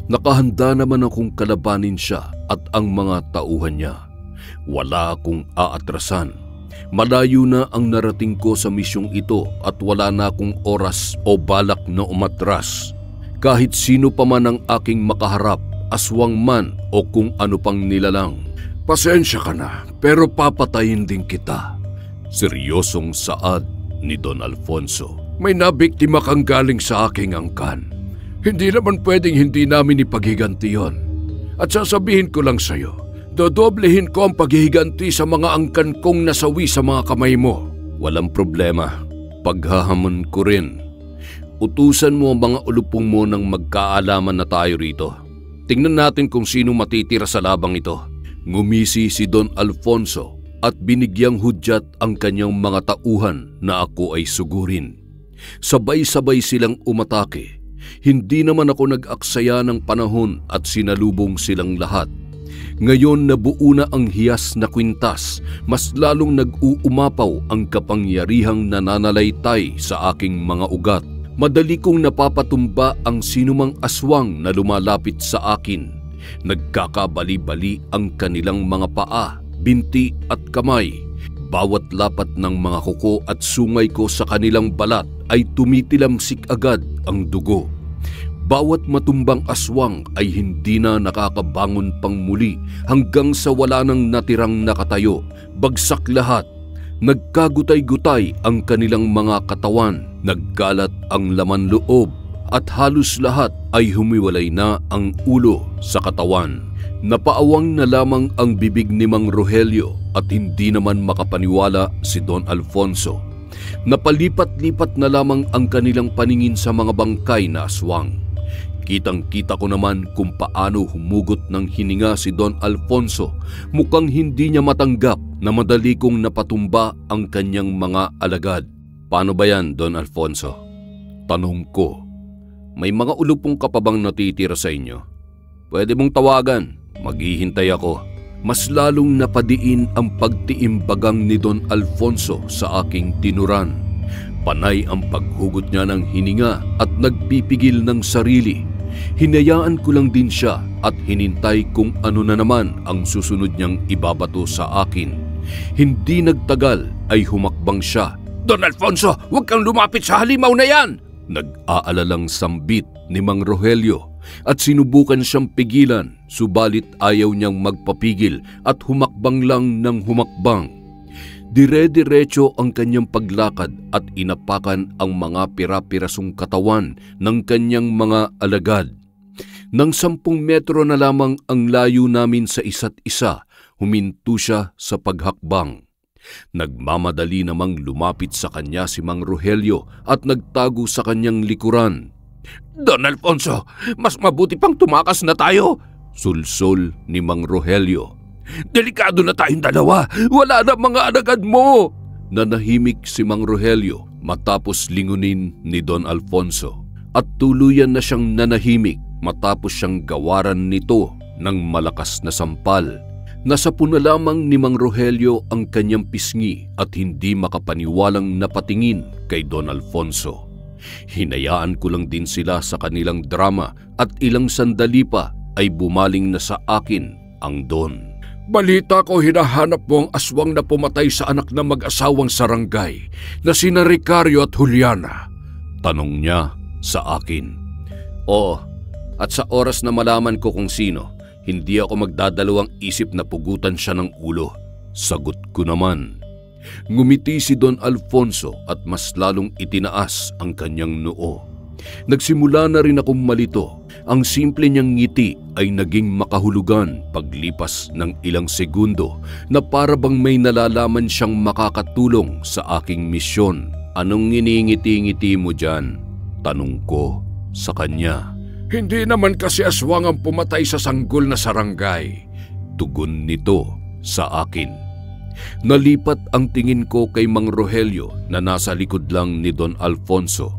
Speaker 1: Nakahanda naman akong kalabanin siya at ang mga tauhan niya. Wala akong aatrasan. Malayo na ang narating ko sa misyong ito at wala na akong oras o balak na umatras. Kahit sino pa man ang aking makaharap, aswang man o kung ano pang nilalang.
Speaker 2: Pasensya ka na, pero papatayin din kita.
Speaker 1: Seryosong saad ni Don Alfonso.
Speaker 2: May nabiktima kang galing sa aking angkan. Hindi naman pwedeng hindi namin ipaghiganti yon. At sasabihin ko lang sa'yo, dodoblehin ko ang paghihiganti sa mga angkan kong nasawi sa mga kamay mo.
Speaker 1: Walang problema, paghahamon ko rin. Utusan mo ang mga ulupong mo nang magkaalaman na tayo rito. Tingnan natin kung sino matitira sa labang ito. Ngumisi si Don Alfonso at binigyang hudyat ang kanyang mga tauhan na ako ay sugurin. Sabay-sabay silang umatake. Hindi naman ako nag-aksaya ng panahon at sinalubong silang lahat. Ngayon nabuo na ang hiyas na kwintas, mas lalong nag-uumapaw ang kapangyarihang nananalaytay sa aking mga ugat. Madali kong napapatumba ang sinumang aswang na lumalapit sa akin. Nagkakabali-bali ang kanilang mga paa, binti at kamay. Bawat lapat ng mga kuko at sungay ko sa kanilang balat ay tumitilamsik agad ang dugo. Bawat matumbang aswang ay hindi na nakakabangon pang muli hanggang sa wala nang natirang nakatayo. Bagsak lahat. Nagkagutay-gutay ang kanilang mga katawan, nagkalat ang laman loob, at halos lahat ay humiwalay na ang ulo sa katawan. Napaawang na lamang ang bibig ni Mang Rogelio at hindi naman makapaniwala si Don Alfonso. Napalipat-lipat na lamang ang kanilang paningin sa mga bangkay na aswang. Kitang-kita ko naman kung paano humugot ng hininga si Don Alfonso. Mukhang hindi niya matanggap na madali kong napatumba ang kanyang mga alagad. Paano ba yan, Don Alfonso? Tanong ko. May mga ulupong ka pa bang natitira sa inyo? Pwede mong tawagan. Maghihintay ako. Mas lalong napadiin ang pagtiimbagang ni Don Alfonso sa aking tinuran. Panay ang paghugot niya ng hininga at nagpipigil ng sarili. Hinayaan ko lang din siya at hinintay kung ano na naman ang susunod niyang ibabato sa akin. Hindi nagtagal ay humakbang siya.
Speaker 2: Don Alfonso, huwag kang lumapit sa halimaw na yan!
Speaker 1: Nag-aalalang sambit ni Mang Rogelio at sinubukan siyang pigilan, subalit ayaw niyang magpapigil at humakbang lang ng humakbang. Dire-diretso ang kanyang paglakad at inapakan ang mga pira-pirasong katawan ng kanyang mga alagad. Nang 10 metro na lamang ang layo namin sa isa't isa, huminto siya sa paghakbang. Nagmamadali namang lumapit sa kanya si Mang Rogelio at nagtago sa kanyang likuran.
Speaker 2: Don Alfonso, mas mabuti pang tumakas na tayo!
Speaker 1: Sulsol ni Mang Rogelio.
Speaker 2: Delikado na tayong dalawa! Wala na mga alagad mo!
Speaker 1: Nanahimik si Mang Rogelio matapos lingunin ni Don Alfonso at tuluyan na siyang nanahimik matapos siyang gawaran nito ng malakas na sampal. Nasapo na lamang ni Mang Rogelio ang kanyang pisngi at hindi makapaniwalang napatingin kay Don Alfonso. Hinayaan ko lang din sila sa kanilang drama at ilang sandali pa ay bumaling na sa akin ang Don.
Speaker 2: Balita ko hinahanap mo ang aswang na pumatay sa anak ng mag-asawang sarangay na sina Ricario at Juliana.
Speaker 1: Tanong niya sa akin.
Speaker 2: Oo, at sa oras na malaman ko kung sino, hindi ako magdadalawang isip na pugutan siya ng ulo.
Speaker 1: Sagot ko naman. Ngumiti si Don Alfonso at mas lalong itinaas ang kanyang noo. Nagsimula na rin akong malito. Ang simple niyang ngiti ay naging makahulugan paglipas ng ilang segundo na para bang may nalalaman siyang makakatulong sa aking misyon.
Speaker 2: Anong nginingiti-ngiti mo dyan?
Speaker 1: Tanong ko sa kanya.
Speaker 2: Hindi naman kasi aswang ang pumatay sa sanggol na sarangay.
Speaker 1: Tugon nito sa akin. Nalipat ang tingin ko kay Mang Rogelio na nasa likod lang ni Don Alfonso.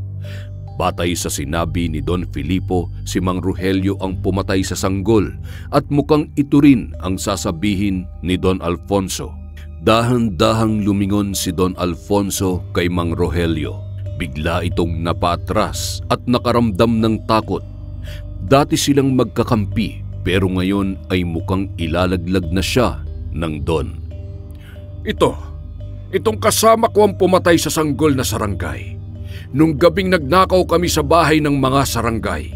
Speaker 1: Batay sa sinabi ni Don Filipo, si Mang Rogelio ang pumatay sa sanggol at mukhang ito rin ang sasabihin ni Don Alfonso. Dahan-dahang lumingon si Don Alfonso kay Mang Rogelio. Bigla itong napatras at nakaramdam ng takot. Dati silang magkakampi pero ngayon ay mukhang ilalaglag na siya ng Don.
Speaker 2: Itong kasama ko ang pumatay sa sanggol na sarangay. Nung gabing nagnakaw kami sa bahay ng mga sarangay.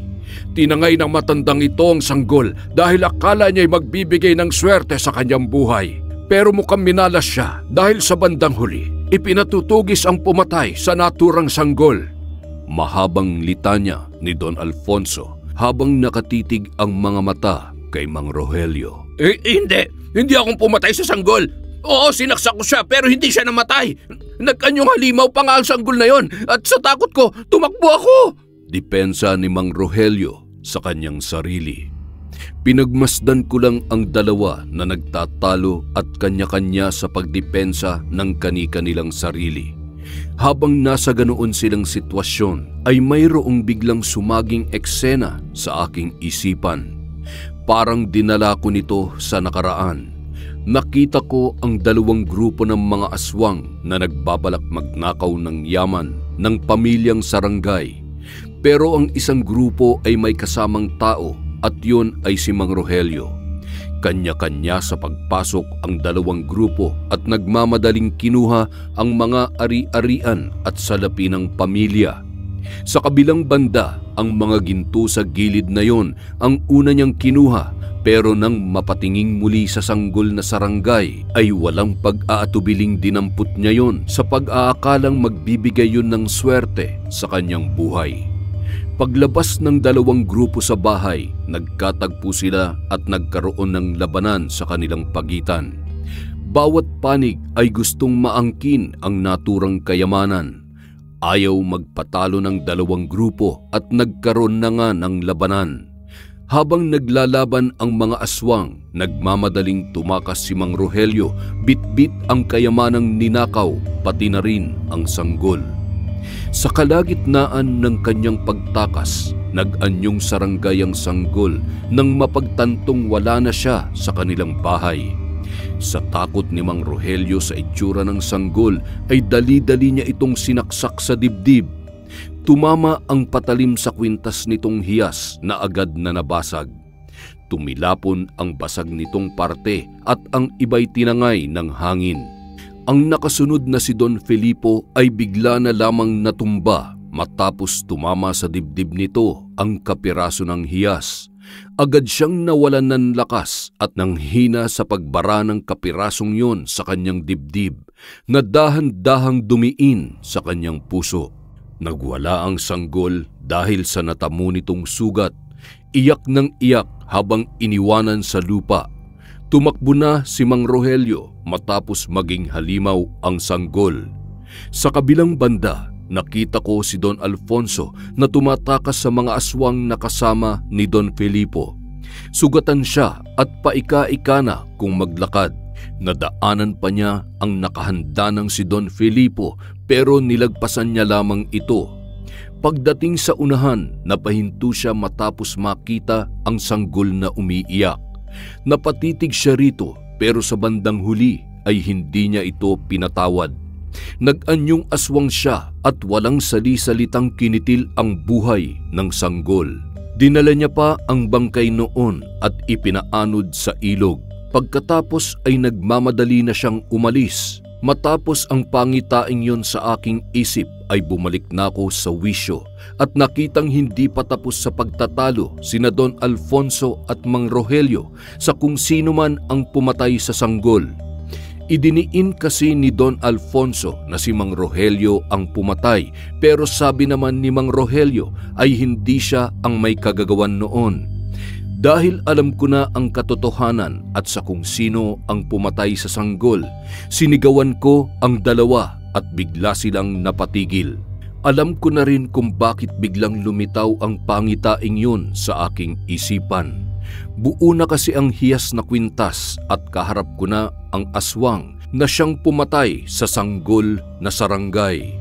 Speaker 2: Tinangay ng matandang ito ang sanggol dahil akala niya'y magbibigay ng swerte sa kanyang buhay. Pero mukhang minalas siya dahil sa bandang huli, ipinatutugis ang pumatay sa naturang sanggol.
Speaker 1: Mahabang litanya ni Don Alfonso habang nakatitig ang mga mata kay Mang Rogelio.
Speaker 3: Hindi akong pumatay sa sanggol. Oo, sinaksak ko siya pero hindi siya namatay. Nagkanyong halimaw pa nga ang sanggol na yon at sa takot ko, tumakbo ako.
Speaker 1: Depensa ni Mang Rogelio sa kanyang sarili. Pinagmasdan ko lang ang dalawa na nagtatalo at kanya-kanya sa pagdepensa ng kani-kanilang sarili. Habang nasa ganoon silang sitwasyon ay mayroong biglang sumaging eksena sa aking isipan. Parang dinala ko nito sa nakaraan. Nakita ko ang 2 grupo ng mga aswang na nagbabalak magnakaw ng yaman ng pamilyang sarangay. Pero ang isang grupo ay may kasamang tao at yun ay si Mang Rogelio. Kanya-kanya sa pagpasok ang 2 grupo at nagmamadaling kinuha ang mga ari-arian at salapi ng pamilya. Sa kabilang banda, ang mga ginto sa gilid na yon ang una niyang kinuha, pero nang mapatinging muli sa sanggol na sarangay ay walang pag-aatubiling dinampot niya yon sa pag-aakalang magbibigay yun ng swerte sa kanyang buhay. Paglabas ng dalawang grupo sa bahay, nagkatagpo sila at nagkaroon ng labanan sa kanilang pagitan. Bawat panig ay gustong maangkin ang naturang kayamanan. Ayaw magpatalo ng dalawang grupo at nagkaroon na nga ng labanan. Habang naglalaban ang mga aswang, nagmamadaling tumakas si Mang Rogelio, bitbit ang kayamanang ninakaw, pati na rin ang sanggol. Sa kalagitnaan ng kanyang pagtakas, nag-anyong sarangay ang sanggol nang mapagtantong wala na siya sa kanilang bahay. Sa takot ni Mang Rogelio sa itsura ng sanggol ay dali-dali niya itong sinaksak sa dibdib. Tumama ang patalim sa kwintas nitong hiyas na agad na nabasag. Tumilapon ang basag nitong parte at ang iba'y tinangay ng hangin. Ang nakasunod na si Don Filipo ay bigla na lamang natumba matapos tumama sa dibdib nito ang kapiraso ng hiyas. Agad siyang nawalan ng lakas at nanghina sa pagbara ng kapirasong yon sa kanyang dibdib na dahan-dahang dumiin sa kanyang puso. Nagwala ang sanggol dahil sa natamo nitong sugat. Iyak ng iyak habang iniwanan sa lupa. Tumakbo na si Mang Rogelio matapos maging halimaw ang sanggol. Sa kabilang banda, nakita ko si Don Alfonso na tumatakas sa mga aswang na kasama ni Don Filipo. Sugatan siya at paika-ika na kung maglakad. Nadaanan pa niya ang nakahanda ng si Don Filipo pero nilagpasan niya lamang ito. Pagdating sa unahan, napahinto siya matapos makita ang sanggol na umiiyak. Napatitig siya rito pero sa bandang huli ay hindi niya ito pinatawad. Nag-anyong aswang siya at walang sali-salitang kinitil ang buhay ng sanggol. Dinala niya pa ang bangkay noon at ipinaanod sa ilog. Pagkatapos ay nagmamadali na siyang umalis. Matapos ang pangitaing yon sa aking isip ay bumalik na ako sa wisyo at nakitang hindi pa tapos sa pagtatalo sina Don Alfonso at Mang Rogelio sa kung sino man ang pumatay sa sanggol. Idiniin kasi ni Don Alfonso na si Mang Rogelio ang pumatay pero sabi naman ni Mang Rogelio ay hindi siya ang may kagagawan noon. Dahil alam ko na ang katotohanan at sa kung sino ang pumatay sa sanggol, sinigawan ko ang dalawa at bigla silang napatigil. Alam ko na rin kung bakit biglang lumitaw ang pangitaing yun sa aking isipan. Buo na kasi ang hiyas na kwintas at kaharap ko na ang aswang na siyang pumatay sa sanggol na sarangay.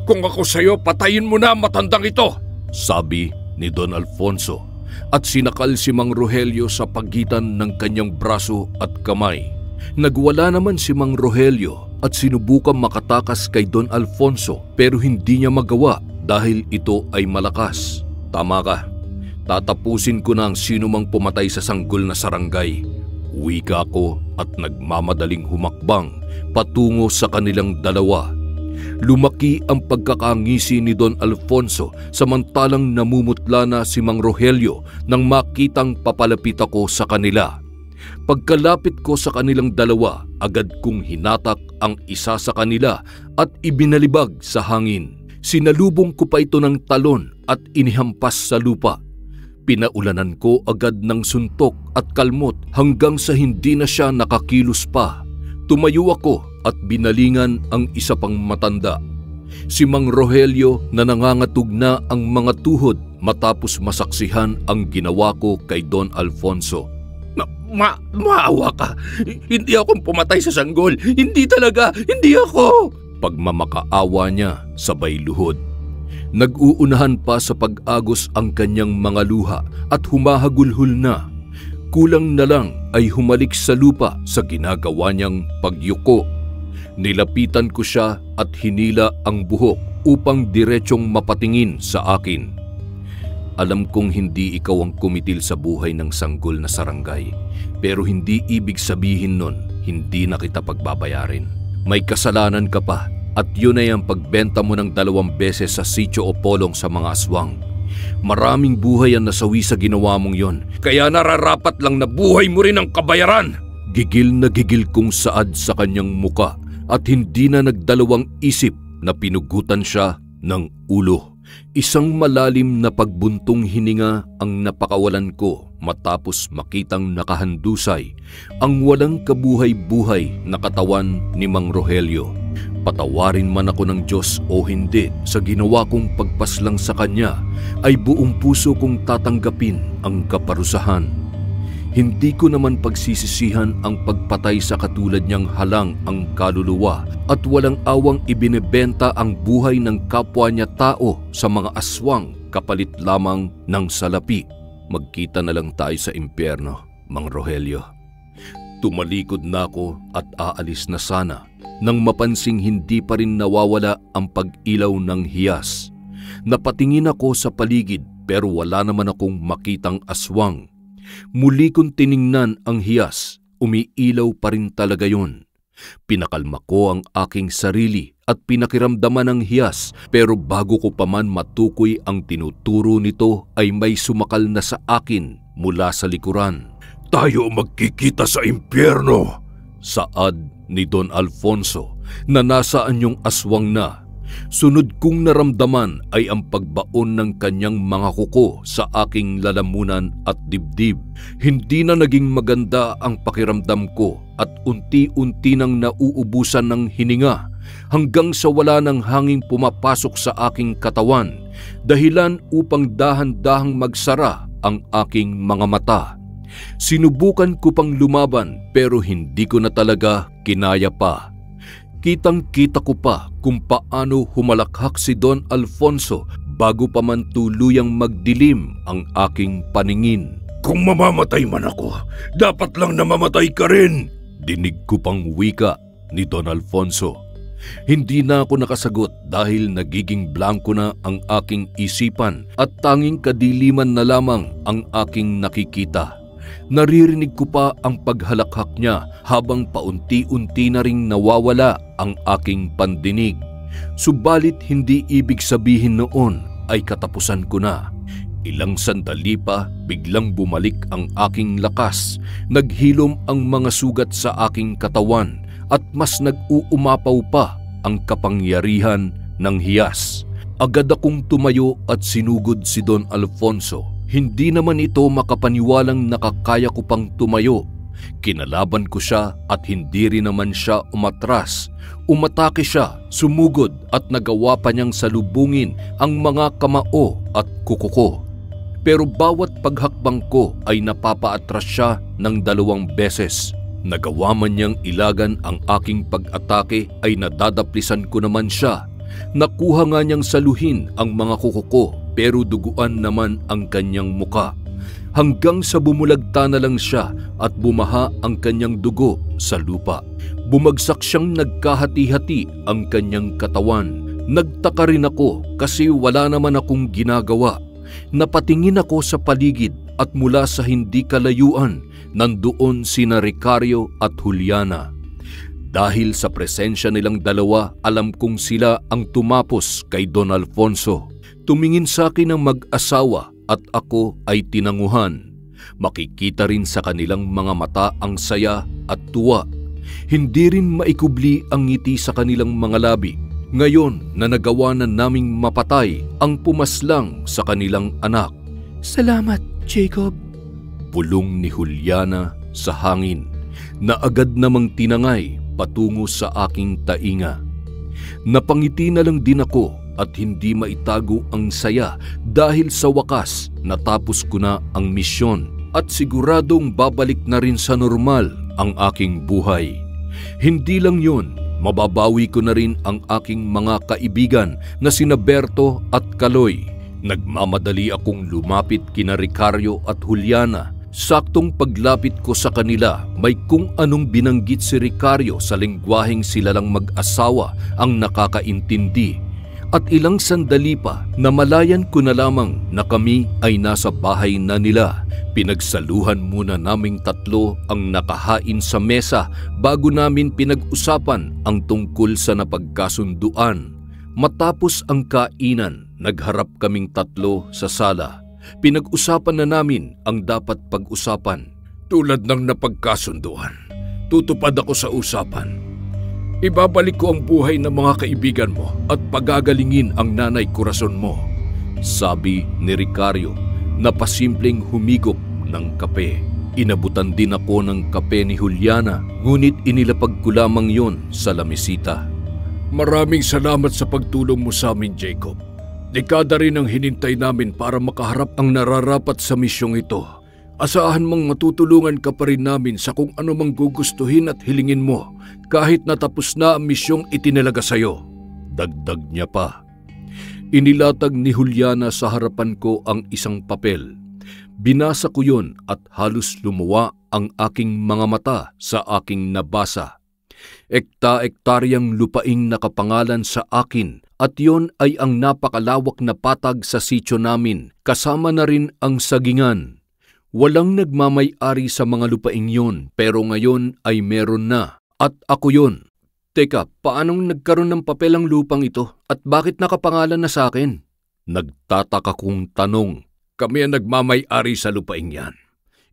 Speaker 2: Kung ako sa'yo, patayin mo na ang matandang ito,
Speaker 1: sabi ni Don Alfonso. At sinakal si Mang Rogelio sa pagitan ng kanyang braso at kamay. Nagwala naman si Mang Rogelio at sinubukang makatakas kay Don Alfonso pero hindi niya magawa dahil ito ay malakas. Tama ka, tatapusin ko na ang sino mang pumatay sa sanggol na sarangay. Wika ko at nagmamadaling humakbang patungo sa kanilang dalawa. Lumaki ang pagkakangisi ni Don Alfonso samantalang namumutla na si Mang Rogelio nang makitang papalapit ako sa kanila. Pagkalapit ko sa kanilang dalawa, agad kong hinatak ang isa sa kanila at ibinalibag sa hangin. Sinalubong ko pa ito ng talon at inihampas sa lupa. Pinaulanan ko agad ng suntok at kalmot hanggang sa hindi na siya nakakilos pa. Tumayo ako at binalingan ang isa pang matanda. Si Mang Rogelio na nangangatog na ang mga tuhod matapos masaksihan ang ginawa ko kay Don Alfonso.
Speaker 2: Maawa ka. Hindi akong pumatay sa sanggol. Hindi talaga. Hindi ako.
Speaker 1: Pagmamakaawa niya sabay luhod. Nag-uunahan pa sa pag-agos ang kanyang mga luha at humahagulhol na. Kulang na lang ay humalik sa lupa sa ginagawa niyang pagyuko. Nilapitan ko siya at hinila ang buhok upang diretsyong mapatingin sa akin. Alam kong hindi ikaw ang kumitil sa buhay ng sanggol na sarangay, pero hindi ibig sabihin nun hindi na kita pagbabayarin. May kasalanan ka pa at yun ay ang pagbenta mo ng 2 beses sa sitio o polong sa mga aswang. Maraming buhay ang nasawi sa ginawa mong yon.
Speaker 2: Kaya nararapat lang na buhay mo rin ang kabayaran.
Speaker 1: Gigil na gigil kong saad sa kanyang muka at hindi na nagdalawang isip na pinugutan siya ng ulo. Isang malalim na pagbuntong hininga ang napakawalan ko matapos makitang nakahandusay ang walang kabuhay-buhay na katawan ni Mang Rogelio. Patawarin man ako ng Diyos o hindi sa ginawa kong pagpaslang sa kanya, ay buong puso kong tatanggapin ang kaparusahan. Hindi ko naman pagsisisihan ang pagpatay sa katulad niyang halang ang kaluluwa at walang awang ibinebenta ang buhay ng kapwa niya tao sa mga aswang kapalit lamang ng salapi. Magkita na lang tayo sa impyerno, Mang Rogelio. Tumalikod na ako at aalis na sana nang mapansing hindi pa rin nawawala ang pag-ilaw ng hiyas. Napatingin ako sa paligid pero wala naman akong makitang aswang. Muli kong tiningnan ang hiyas, umiilaw pa rin talaga yun. Pinakalma ko ang aking sarili at pinakiramdaman ang hiyas, pero bago ko pa man matukoy ang tinuturo nito ay may sumakal na sa akin mula sa likuran.
Speaker 2: Tayo magkikita sa impyerno,
Speaker 1: saad ni Don Alfonso na nasa anyong aswang na. Sunod kong naramdaman ay ang pagbaon ng kanyang mga kuko sa aking lalamunan at dibdib. Hindi na naging maganda ang pakiramdam ko at unti-unti nang nauubusan ng hininga hanggang sa wala ng hanging pumapasok sa aking katawan, dahilan upang dahan-dahang magsara ang aking mga mata. Sinubukan ko pang lumaban pero hindi ko na talaga kinaya pa. Kitang-kita ko pa kung paano humalakhak si Don Alfonso bago pa man tuluyang magdilim ang aking paningin.
Speaker 2: Kung mamamatay man ako, dapat lang na mamatay ka rin,
Speaker 1: dinig ko pang wika ni Don Alfonso. Hindi na ako nakasagot dahil nagiging blanko na ang aking isipan at tanging kadiliman na lamang ang aking nakikita. Naririnig ko pa ang paghalakhak niya habang paunti-unti na ring nawawala ang aking pandinig. Subalit hindi ibig sabihin noon ay katapusan ko na. Ilang sandali pa biglang bumalik ang aking lakas. Naghilom ang mga sugat sa aking katawan at mas nag-uumapaw pa ang kapangyarihan ng hiyas. Agad akong tumayo at sinugod si Don Alfonso. Hindi naman ito makapaniwalang nakakaya ko pang tumayo. Kinalaban ko siya at hindi rin naman siya umatras. Umatake siya, sumugod at nagawa pa niyang salubungin ang mga kamao at kuko ko. Pero bawat paghakbang ko ay napapaatras siya ng 2 beses. Nagawa man niyang ilagan ang aking pag-atake ay nadadaplisan ko naman siya. Nakuha nga niyang saluhin ang mga kuko ko pero duguan naman ang kanyang muka. Hanggang sa bumulagta na lang siya at bumaha ang kanyang dugo sa lupa. Bumagsak siyang nagkahati-hati ang kanyang katawan. Nagtaka rin ako kasi wala naman akong ginagawa. Napatingin ako sa paligid at mula sa hindi kalayuan nandoon sina Ricario at Juliana. Dahil sa presensya nilang dalawa, alam kong sila ang tumapos kay Don Alfonso. Tumingin sa akin ang mag-asawa at ako ay tinanguhan. Makikita rin sa kanilang mga mata ang saya at tuwa. Hindi rin maikubli ang ngiti sa kanilang mga labi. Ngayon na nagawa na naming mapatay ang pumaslang sa kanilang anak.
Speaker 4: Salamat, Jacob.
Speaker 1: Bulong ni Juliana sa hangin na agad namang tinangay patungo sa aking tainga. Napangiti na lang din ako at hindi maitago ang saya dahil sa wakas natapos ko na ang misyon at siguradong babalik na rin sa normal ang aking buhay. Hindi lang yun, mababawi ko na rin ang aking mga kaibigan na sina Berto at Kaloy. Nagmamadali akong lumapit kina Ricario at Juliana. Saktong paglapit ko sa kanila, may kung anong binanggit si Ricario sa lengguwaheng sila lang mag-asawa ang nakakaintindi. At ilang sandali pa, namalayan ko na lamang na kami ay nasa bahay na nila. Pinagsaluhan muna naming tatlo ang nakahain sa mesa bago namin pinag-usapan ang tungkol sa napagkasunduan. Matapos ang kainan, nagharap kaming tatlo sa sala. Pinag-usapan na namin ang dapat pag-usapan.
Speaker 2: Tulad ng napagkasunduan, tutupad ako sa usapan. Ibabalik ko ang buhay ng mga kaibigan mo at pagagalingin ang nanay Corazon mo,
Speaker 1: sabi ni Ricario na pasimpleng humigop ng kape. Inabutan din ako ng kape ni Juliana, ngunit inilapag ko lamang yon sa lamesita.
Speaker 2: Maraming salamat sa pagtulong mo sa amin, Jacob. Dekada rin ang hinintay namin para makaharap ang nararapat sa misyong ito. Asahan mong matutulungan ka pa rin namin sa kung ano mang gugustuhin at hilingin mo kahit natapos na ang misyong itinalaga sa iyo.
Speaker 1: Dagdag niya pa. Inilatag ni Juliana sa harapan ko ang isang papel. Binasa ko yon at halos lumuwa ang aking mga mata sa aking nabasa. Ekta-ektaryang lupaing nakapangalan sa akin at yon ay ang napakalawak na patag sa sityo namin, kasama na rin ang sagingan. Walang nagmamay-ari sa mga lupaing yon pero ngayon ay meron na at ako yon. Teka, paanong nagkaroon ng papel ang lupang ito at bakit nakapangalan na sa akin? Nagtataka kong tanong.
Speaker 2: Kami ang nagmamay-ari sa lupaing yan.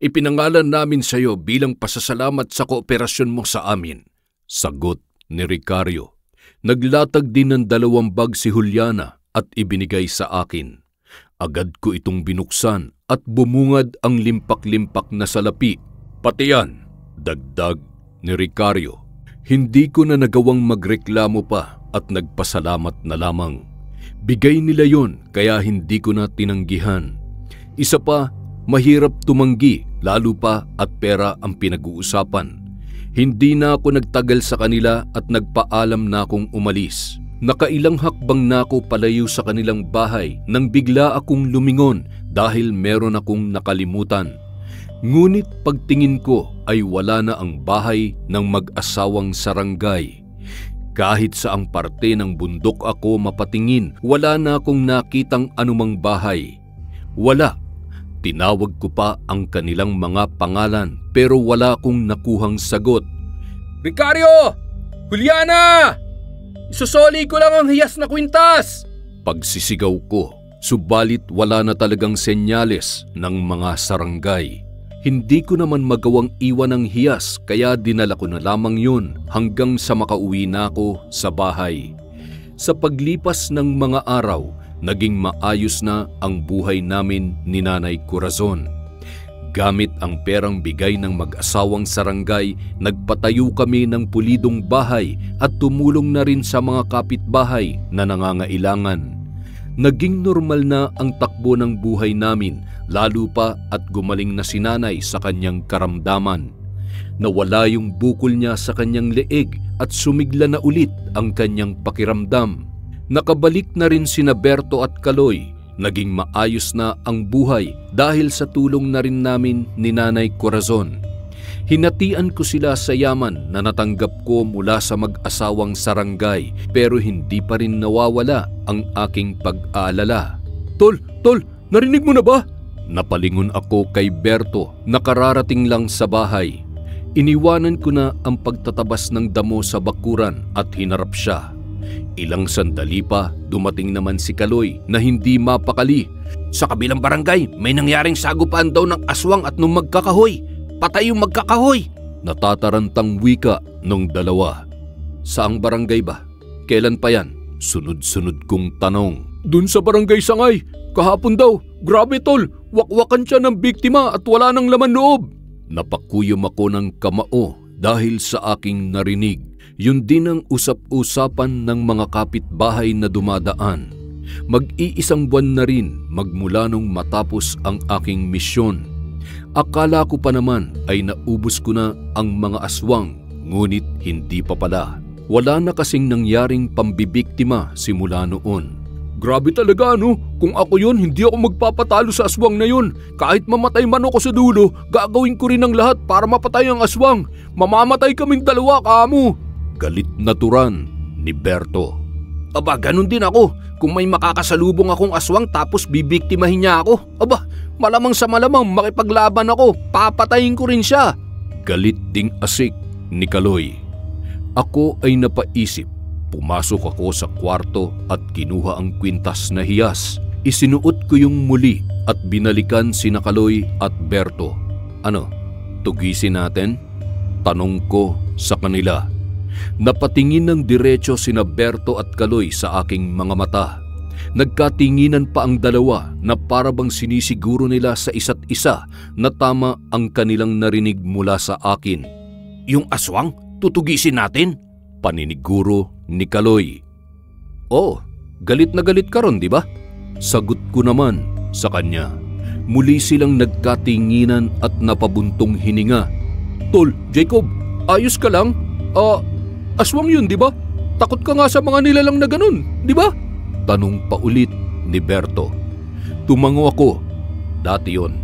Speaker 2: Ipinangalan namin sa iyo bilang pasasalamat sa kooperasyon mo sa amin.
Speaker 1: Sagot ni Ricario. Naglatag din ng 2 bag si Juliana at ibinigay sa akin. Agad ko itong binuksan at bumungad ang limpak-limpak na salapi.
Speaker 2: Pati yan,
Speaker 1: dagdag ni Ricario. Hindi ko na nagawang magreklamo pa at nagpasalamat na lamang. Bigay nila yon kaya hindi ko na tinanggihan. Isa pa, mahirap tumanggi lalo pa at pera ang pinag-uusapan. Hindi na ako nagtagal sa kanila at nagpaalam na akong umalis. Nakailang hakbang na ako palayo sa kanilang bahay nang bigla akong lumingon dahil meron akong nakalimutan. Ngunit pagtingin ko ay wala na ang bahay ng mag-asawang Sarangay. Kahit saang parte ng bundok ako mapatingin, wala na akong nakitang anumang bahay. Wala. Tinawag ko pa ang kanilang mga pangalan pero wala akong nakuhang sagot.
Speaker 2: Ricario! Juliana! Isusoli ko lang ang hiyas na kwintas!
Speaker 1: Pagsisigaw ko, subalit wala na talagang senyales ng mga sarangay. Hindi ko naman magawang iwan ang hiyas kaya dinala ko na lamang yun hanggang sa makauwi na ako sa bahay. Sa paglipas ng mga araw, naging maayos na ang buhay namin ni Nanay Corazon. Gamit ang perang bigay ng mag-asawang Sarangay, nagpatayo kami ng pulidong bahay at tumulong na rin sa mga kapitbahay na nangangailangan. Naging normal na ang takbo ng buhay namin, lalo pa at gumaling na si Nanay sa kanyang karamdaman. Nawala yung bukol niya sa kanyang leeg at sumigla na ulit ang kanyang pakiramdam. Nakabalik na rin sina Berto at Kaloy. Naging maayos na ang buhay dahil sa tulong na rin namin ni Nanay Corazon. Hinatian ko sila sa yaman na natanggap ko mula sa mag-asawang Sarangay pero hindi pa rin nawawala ang aking pag-aalala.
Speaker 2: Tol, narinig mo na ba?
Speaker 1: Napalingon ako kay Berto na kararating lang sa bahay. Iniwanan ko na ang pagtatabas ng damo sa bakuran at hinarap siya. Ilang sandali pa, dumating naman si Kaloy na hindi mapakali.
Speaker 3: Sa kabilang barangay, may nangyaring sagupaan daw ng aswang at nung magkakahoy. Patay yung magkakahoy.
Speaker 1: Natatarantang wika nung dalawa. Saang barangay ba? Kailan pa yan? Sunod-sunod kong tanong.
Speaker 2: Dun sa barangay Sangay. Kahapon daw. Grabe tol, wakwakan siya ng biktima at wala nang laman loob.
Speaker 1: Napakuyom ako ng kamao dahil sa aking narinig. Yun din ang usap-usapan ng mga kapitbahay na dumadaan. Mag-iisang buwan na rin magmula nung matapos ang aking misyon. Akala ko pa naman ay naubos ko na ang mga aswang, ngunit hindi pa pala. Wala na kasing nangyaring pambibiktima simula noon.
Speaker 2: Grabe talaga no, kung ako yun hindi ako magpapatalo sa aswang na yun. Kahit mamatay man ako sa dulo, gagawin ko rin ang lahat para mapatay ang aswang. Mamamatay kaming dalawa, kamo.
Speaker 1: Galit na turan ni Berto.
Speaker 2: Aba, ganun din ako. Kung may makakasalubong akong aswang tapos bibiktimahin niya ako, aba, malamang sa malamang makipaglaban ako, papatayin ko rin siya.
Speaker 1: Galit ding asik ni Kaloy. Ako ay napaisip. Pumasok ako sa kwarto at kinuha ang kwintas na hiyas. Isinuot ko yung muli at binalikan sina Kaloy at Berto. Ano, tugisin natin? Tanong ko sa kanila. Napatingin ng diretso sina Berto at Kaloy sa aking mga mata. Nagkatinginan pa ang dalawa na parabang sinisiguro nila sa isa't isa na tama ang kanilang narinig mula sa akin.
Speaker 2: Yung aswang, tutugisin natin?
Speaker 1: Paniniguro ni Kaloy.
Speaker 2: Oh, galit na galit ka ron, di ba?
Speaker 1: Sagot ko naman sa kanya. Muli silang nagkatinginan at napabuntong hininga.
Speaker 2: Tol, Jacob, ayos ka lang? Aswang yun, di ba? Takot ka nga sa mga nilalang na ganun, di ba?
Speaker 1: Tanong pa ulit ni Berto. Tumango ako. Dati yon.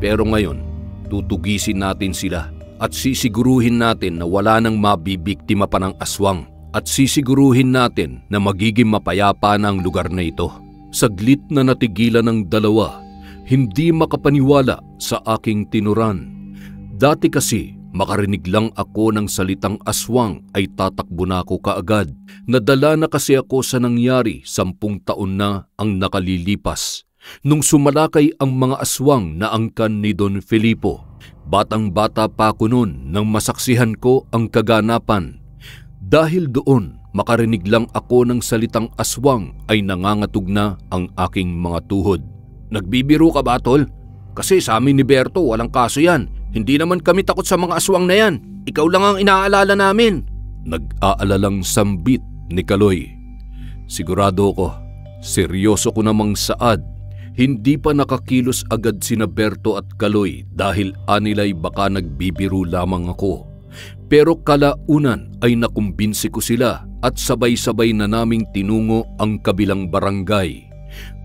Speaker 1: Pero ngayon, tutugisin natin sila at sisiguruhin natin na wala nang mabibiktima pa ng aswang at sisiguruhin natin na magiging mapayapa na ang lugar na ito. Saglit na natigilan ng dalawa, hindi makapaniwala sa aking tinuran. Dati kasi, makarinig lang ako ng salitang aswang ay tatakbo na ako kaagad. Nadala na kasi ako sa nangyari 10 taon na ang nakalilipas. Nung sumalakay ang mga aswang na angkan ni Don Filipo, batang-bata pa ako noon nang masaksihan ko ang kaganapan. Dahil doon, makarinig lang ako ng salitang aswang ay nangangatog na ang aking mga tuhod.
Speaker 2: Nagbibiro ka ba, Tol? Kasi sa amin ni Berto walang kaso yan. Hindi naman kami takot sa mga aswang na yan. Ikaw lang ang inaalala namin.
Speaker 1: Nag-aalalang sambit ni Kaloy. Sigurado ko, seryoso ko namang saad. Hindi pa nakakilos agad sina Berto at Kaloy dahil anilay baka nagbibiro lamang ako. Pero kalaunan ay nakumbinsi ko sila at sabay-sabay na naming tinungo ang kabilang barangay.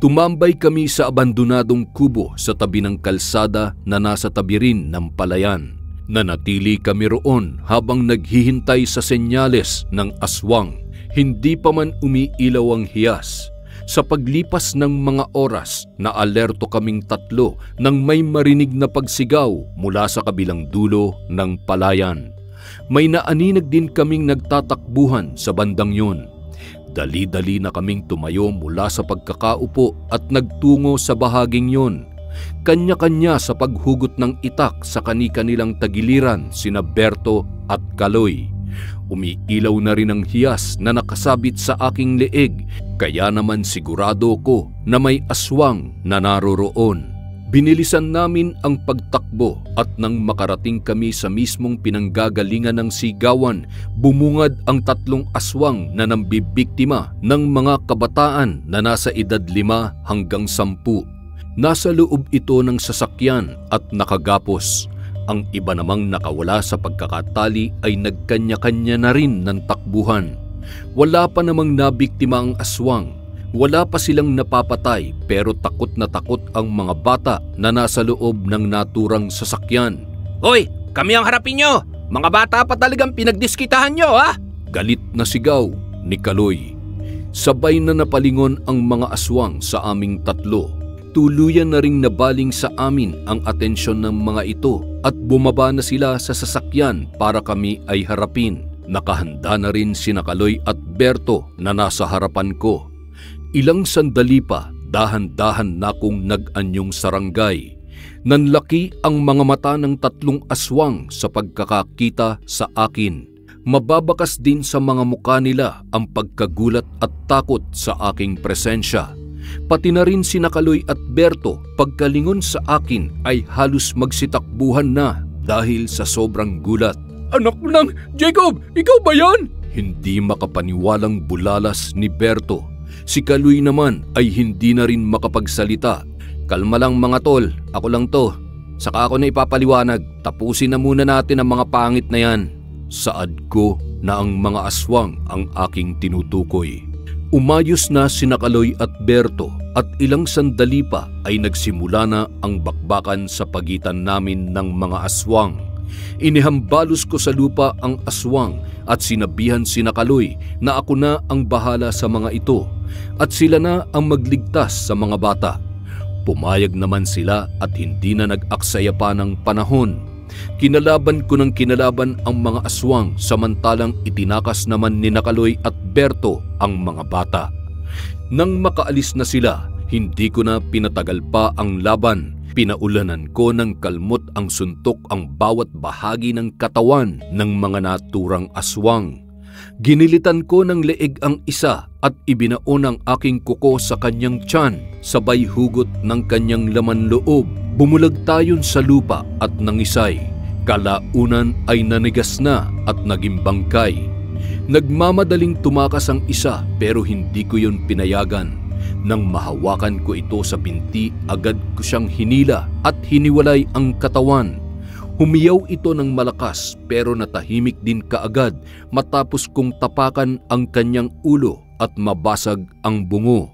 Speaker 1: Tumambay kami sa abandonadong kubo sa tabi ng kalsada na nasa tabi rin ng palayan. Nanatili kami roon habang naghihintay sa senyales ng aswang. Hindi pa man umiilaw ang hiyas. Sa paglipas ng mga oras, naalerto kaming tatlo nang may marinig na pagsigaw mula sa kabilang dulo ng palayan. May naaninag din kaming nagtatakbuhan sa bandang yun. Dali-dali na kaming tumayo mula sa pagkakaupo at nagtungo sa bahaging yon. Kanya-kanya sa paghugot ng itak sa kani-kanilang tagiliran sina Berto at Kaloy. Umiilaw na rin ang hiyas na nakasabit sa aking leeg, kaya naman sigurado ko na may aswang na naroroon. Binilisan namin ang pagtakbo at nang makarating kami sa mismong pinanggagalingan ng sigawan, bumungad ang 3 aswang na nambibiktima ng mga kabataan na nasa edad 5 hanggang 10. Nasa loob ito ng sasakyan at nakagapos. Ang iba namang nakawala sa pagkakatali ay nagkanya-kanya na rin ng takbuhan. Wala pa namang nabiktima ang aswang. Wala pa silang napapatay pero takot na takot ang mga bata na nasa loob ng naturang sasakyan.
Speaker 3: Hoy, kami ang harapin nyo! Mga bata pa talagang pinagdiskitahan nyo, ha?
Speaker 1: Galit na sigaw ni Kaloy. Sabay na napalingon ang mga aswang sa aming 3. Tuluyan na ring nabaling sa amin ang atensyon ng mga ito at bumaba na sila sa sasakyan para kami ay harapin. Nakahanda na rin sina Kaloy at Berto na nasa harapan ko. Ilang sandali pa, dahan-dahan na kong nag-anyong sarangay. Nanlaki ang mga mata ng 3 aswang sa pagkakakita sa akin. Mababakas din sa mga mukha nila ang pagkagulat at takot sa aking presensya. Pati na rin sina Kaloy at Berto pagkalingon sa akin ay halos magsitakbuhan na dahil sa sobrang gulat.
Speaker 2: Anak ng Jacob, ikaw ba yan?
Speaker 1: Hindi makapaniwalang bulalas ni Berto. Si Kaloy naman ay hindi na rin makapagsalita.
Speaker 2: Kalma lang mga tol, ako lang to. Saka ako na ipapaliwanag, tapusin na muna natin ang mga pangit na yan.
Speaker 1: Saad ko na ang mga aswang ang aking tinutukoy. Umayos na sina Kaloy at Berto at ilang sandali pa ay nagsimula na ang bakbakan sa pagitan namin ng mga aswang. Inihambalos ko sa lupa ang aswang at sinabihan sina Kaloy na ako na ang bahala sa mga ito at sila na ang magligtas sa mga bata. Pumayag naman sila at hindi na nag-aksaya pa ng panahon. Kinalaban ko ng kinalaban ang mga aswang samantalang itinakas naman ni Kaloy at Berto ang mga bata. Nang makaalis na sila, hindi ko na pinatagal pa ang laban. Pinaulanan ko ng kalmot ang suntok ang bawat bahagi ng katawan ng mga naturang aswang. Ginilitan ko ng leeg ang isa at ibinaon ang aking kuko sa kanyang tiyan, sabay hugot ng kanyang laman loob. Bumulag tayon sa lupa at nangisay. Kalaunan ay nanigas na at naging bangkay. Nagmamadaling tumakas ang isa pero hindi ko yun pinayagan. Nang mahawakan ko ito sa binti, agad ko siyang hinila at hiniwalay ang katawan. Humiyaw ito ng malakas pero natahimik din kaagad matapos kong tapakan ang kanyang ulo at mabasag ang bungo.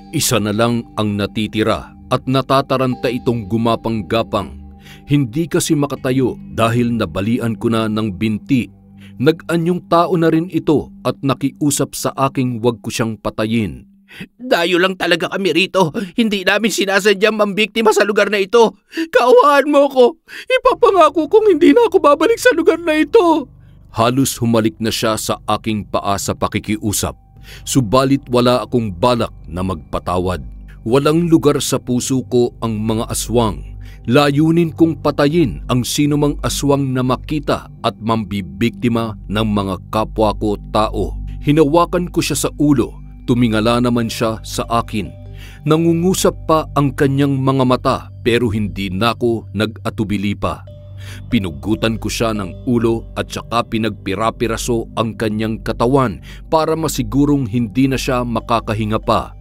Speaker 1: Isa na lang ang natitira at natataranta itong gumapang-gapang. Hindi kasi makatayo dahil nabalian ko na ng binti. Nag-anyong tao na rin ito at nakiusap sa aking wag ko siyang patayin.
Speaker 3: Dayo lang talaga kami rito. Hindi namin sinasadyang mambiktima sa lugar na ito. Kaawaan mo ko. Ipapangako kong hindi na ako babalik sa lugar na ito.
Speaker 1: Halos humalik na siya sa aking paa sa pakikiusap. Subalit wala akong balak na magpatawad. Walang lugar sa puso ko ang mga aswang. Layunin kong patayin ang sinumang aswang na makita at mambibiktima ng mga kapwa ko tao. Hinawakan ko siya sa ulo. Tumingala naman siya sa akin. Nangungusap pa ang kanyang mga mata pero hindi na ako nag-atubili pa. Pinugutan ko siya ng ulo at saka pinagpira-piraso ang kanyang katawan para masigurong hindi na siya makakahinga pa.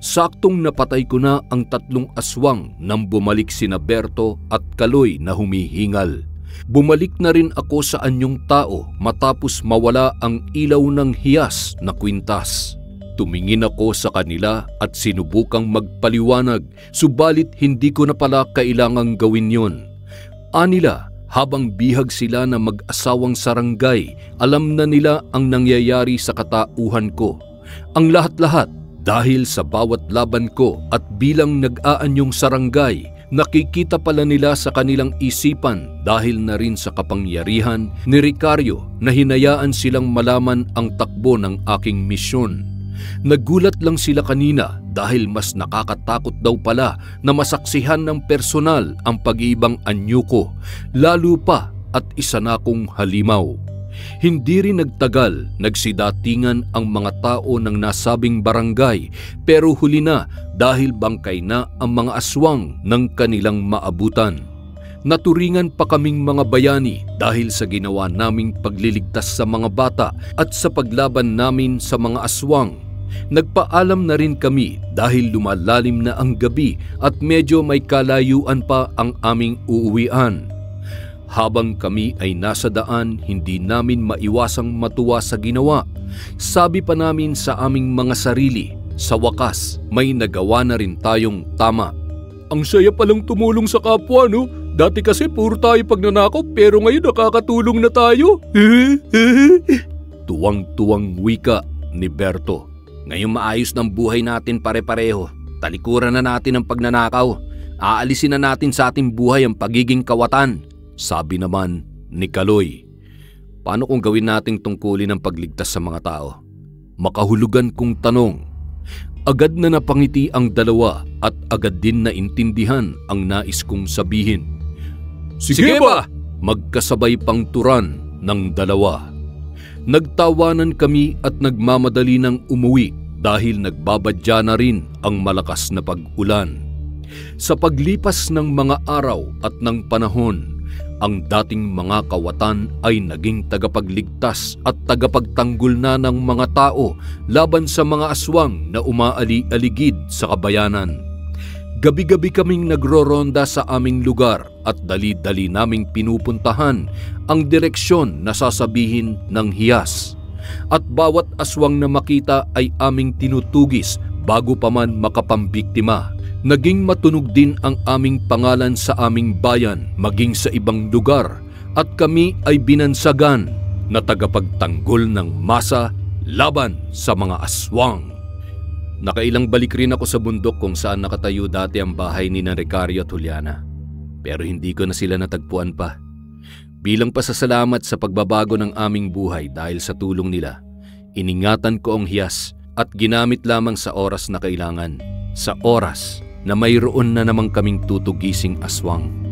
Speaker 1: Saktong napatay ko na ang 3 aswang nang bumalik sina Berto at Kaloy na humihingal. Bumalik na rin ako sa anyong tao matapos mawala ang ilaw ng hiyas na kwintas. Tumingin ako sa kanila at sinubukang magpaliwanag, subalit hindi ko na pala kailangang gawin yon. Anila, habang bihag sila na mag-asawang sarangay, alam na nila ang nangyayari sa katauhan ko. Ang lahat-lahat dahil sa bawat laban ko at bilang nag-aanyong sarangay, nakikita pala nila sa kanilang isipan dahil na rin sa kapangyarihan ni Ricario na hinayaan silang malaman ang takbo ng aking misyon. Nagulat lang sila kanina dahil mas nakakatakot daw pala na masaksihan ng personal ang pag-iibang anyo ko, lalo pa at isa na kong halimaw. Hindi rin nagtagal, nagsidatingan ang mga tao ng nasabing barangay pero huli na dahil bangkay na ang mga aswang ng kanilang maabutan. Naturingan pa kaming mga bayani dahil sa ginawa naming pagliligtas sa mga bata at sa paglaban namin sa mga aswang. Nagpaalam na rin kami dahil lumalalim na ang gabi at medyo may kalayuan pa ang aming uuwian. Habang kami ay nasa daan, hindi namin maiwasang matuwa sa ginawa. Sabi pa namin sa aming mga sarili, sa wakas may nagawa na rin tayong tama.
Speaker 2: Ang saya palang tumulong sa kapwa, no? Dati kasi puro tayo pagnanakaw pero ngayon nakakatulong na tayo.
Speaker 1: Tuwang-tuwang wika ni Berto.
Speaker 3: Ngayong maayos ng buhay natin pare-pareho. Talikuran na natin ang pagnanakaw. Aalisin na natin sa ating buhay ang pagiging kawatan.
Speaker 1: Sabi naman ni Kaloy. Paano kung gawin nating tungkulin ang pagligtas sa mga tao? Makahulugan kong tanong. Agad na napangiti ang dalawa at agad din naintindihan ang nais kong sabihin.
Speaker 2: Sige ba?
Speaker 1: Magkasabay pang turan ng dalawa. Nagtawanan kami at nagmamadali ng umuwi dahil nagbabadya na rin ang malakas na pag-ulan. Sa paglipas ng mga araw at ng panahon, ang dating mga kawatan ay naging tagapagligtas at tagapagtanggol na ng mga tao laban sa mga aswang na umaali-aligid sa kabayanan. Gabi-gabi kaming nagroronda sa aming lugar at dali-dali naming pinupuntahan ang direksyon na sasabihin ng hiyas. At bawat aswang na makita ay aming tinutugis bago pa man makapambiktima. Naging matunog din ang aming pangalan sa aming bayan maging sa ibang lugar at kami ay binansagan na tagapagtanggol ng masa laban sa mga aswang. Nakailang balik rin ako sa bundok kung saan nakatayo dati ang bahay ni Ricario at Juliana. Pero hindi ko na sila natagpuan pa. Bilang pasasalamat sa pagbabago ng aming buhay dahil sa tulong nila, iningatan ko ang hiyas at ginamit lamang sa oras na kailangan. Sa oras na mayroon na namang kaming tutugising aswang.